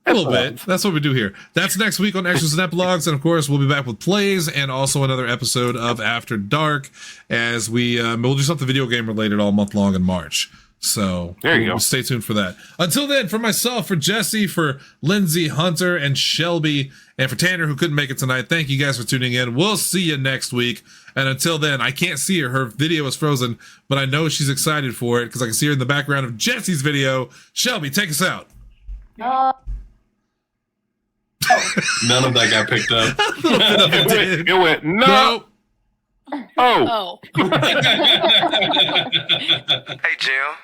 A little bit. That's what we do here. That's next week on Extras and Epilogues, and of course we'll be back with plays and also another episode of After Dark as we'll do something video game related all month long in March. So there you go. Stay tuned for that. Until then, for myself, for Jesse, for Lindsay, Hunter, and Shelby, and for Tanner who couldn't make it tonight, thank you guys for tuning in. We'll see you next week. And until then, I can't see her. Her video is frozen, but I know she's excited for it because I can see her in the background of Jesse's video. Shelby, take us out. None of that got picked up. It went no. Oh. Hey, Jill.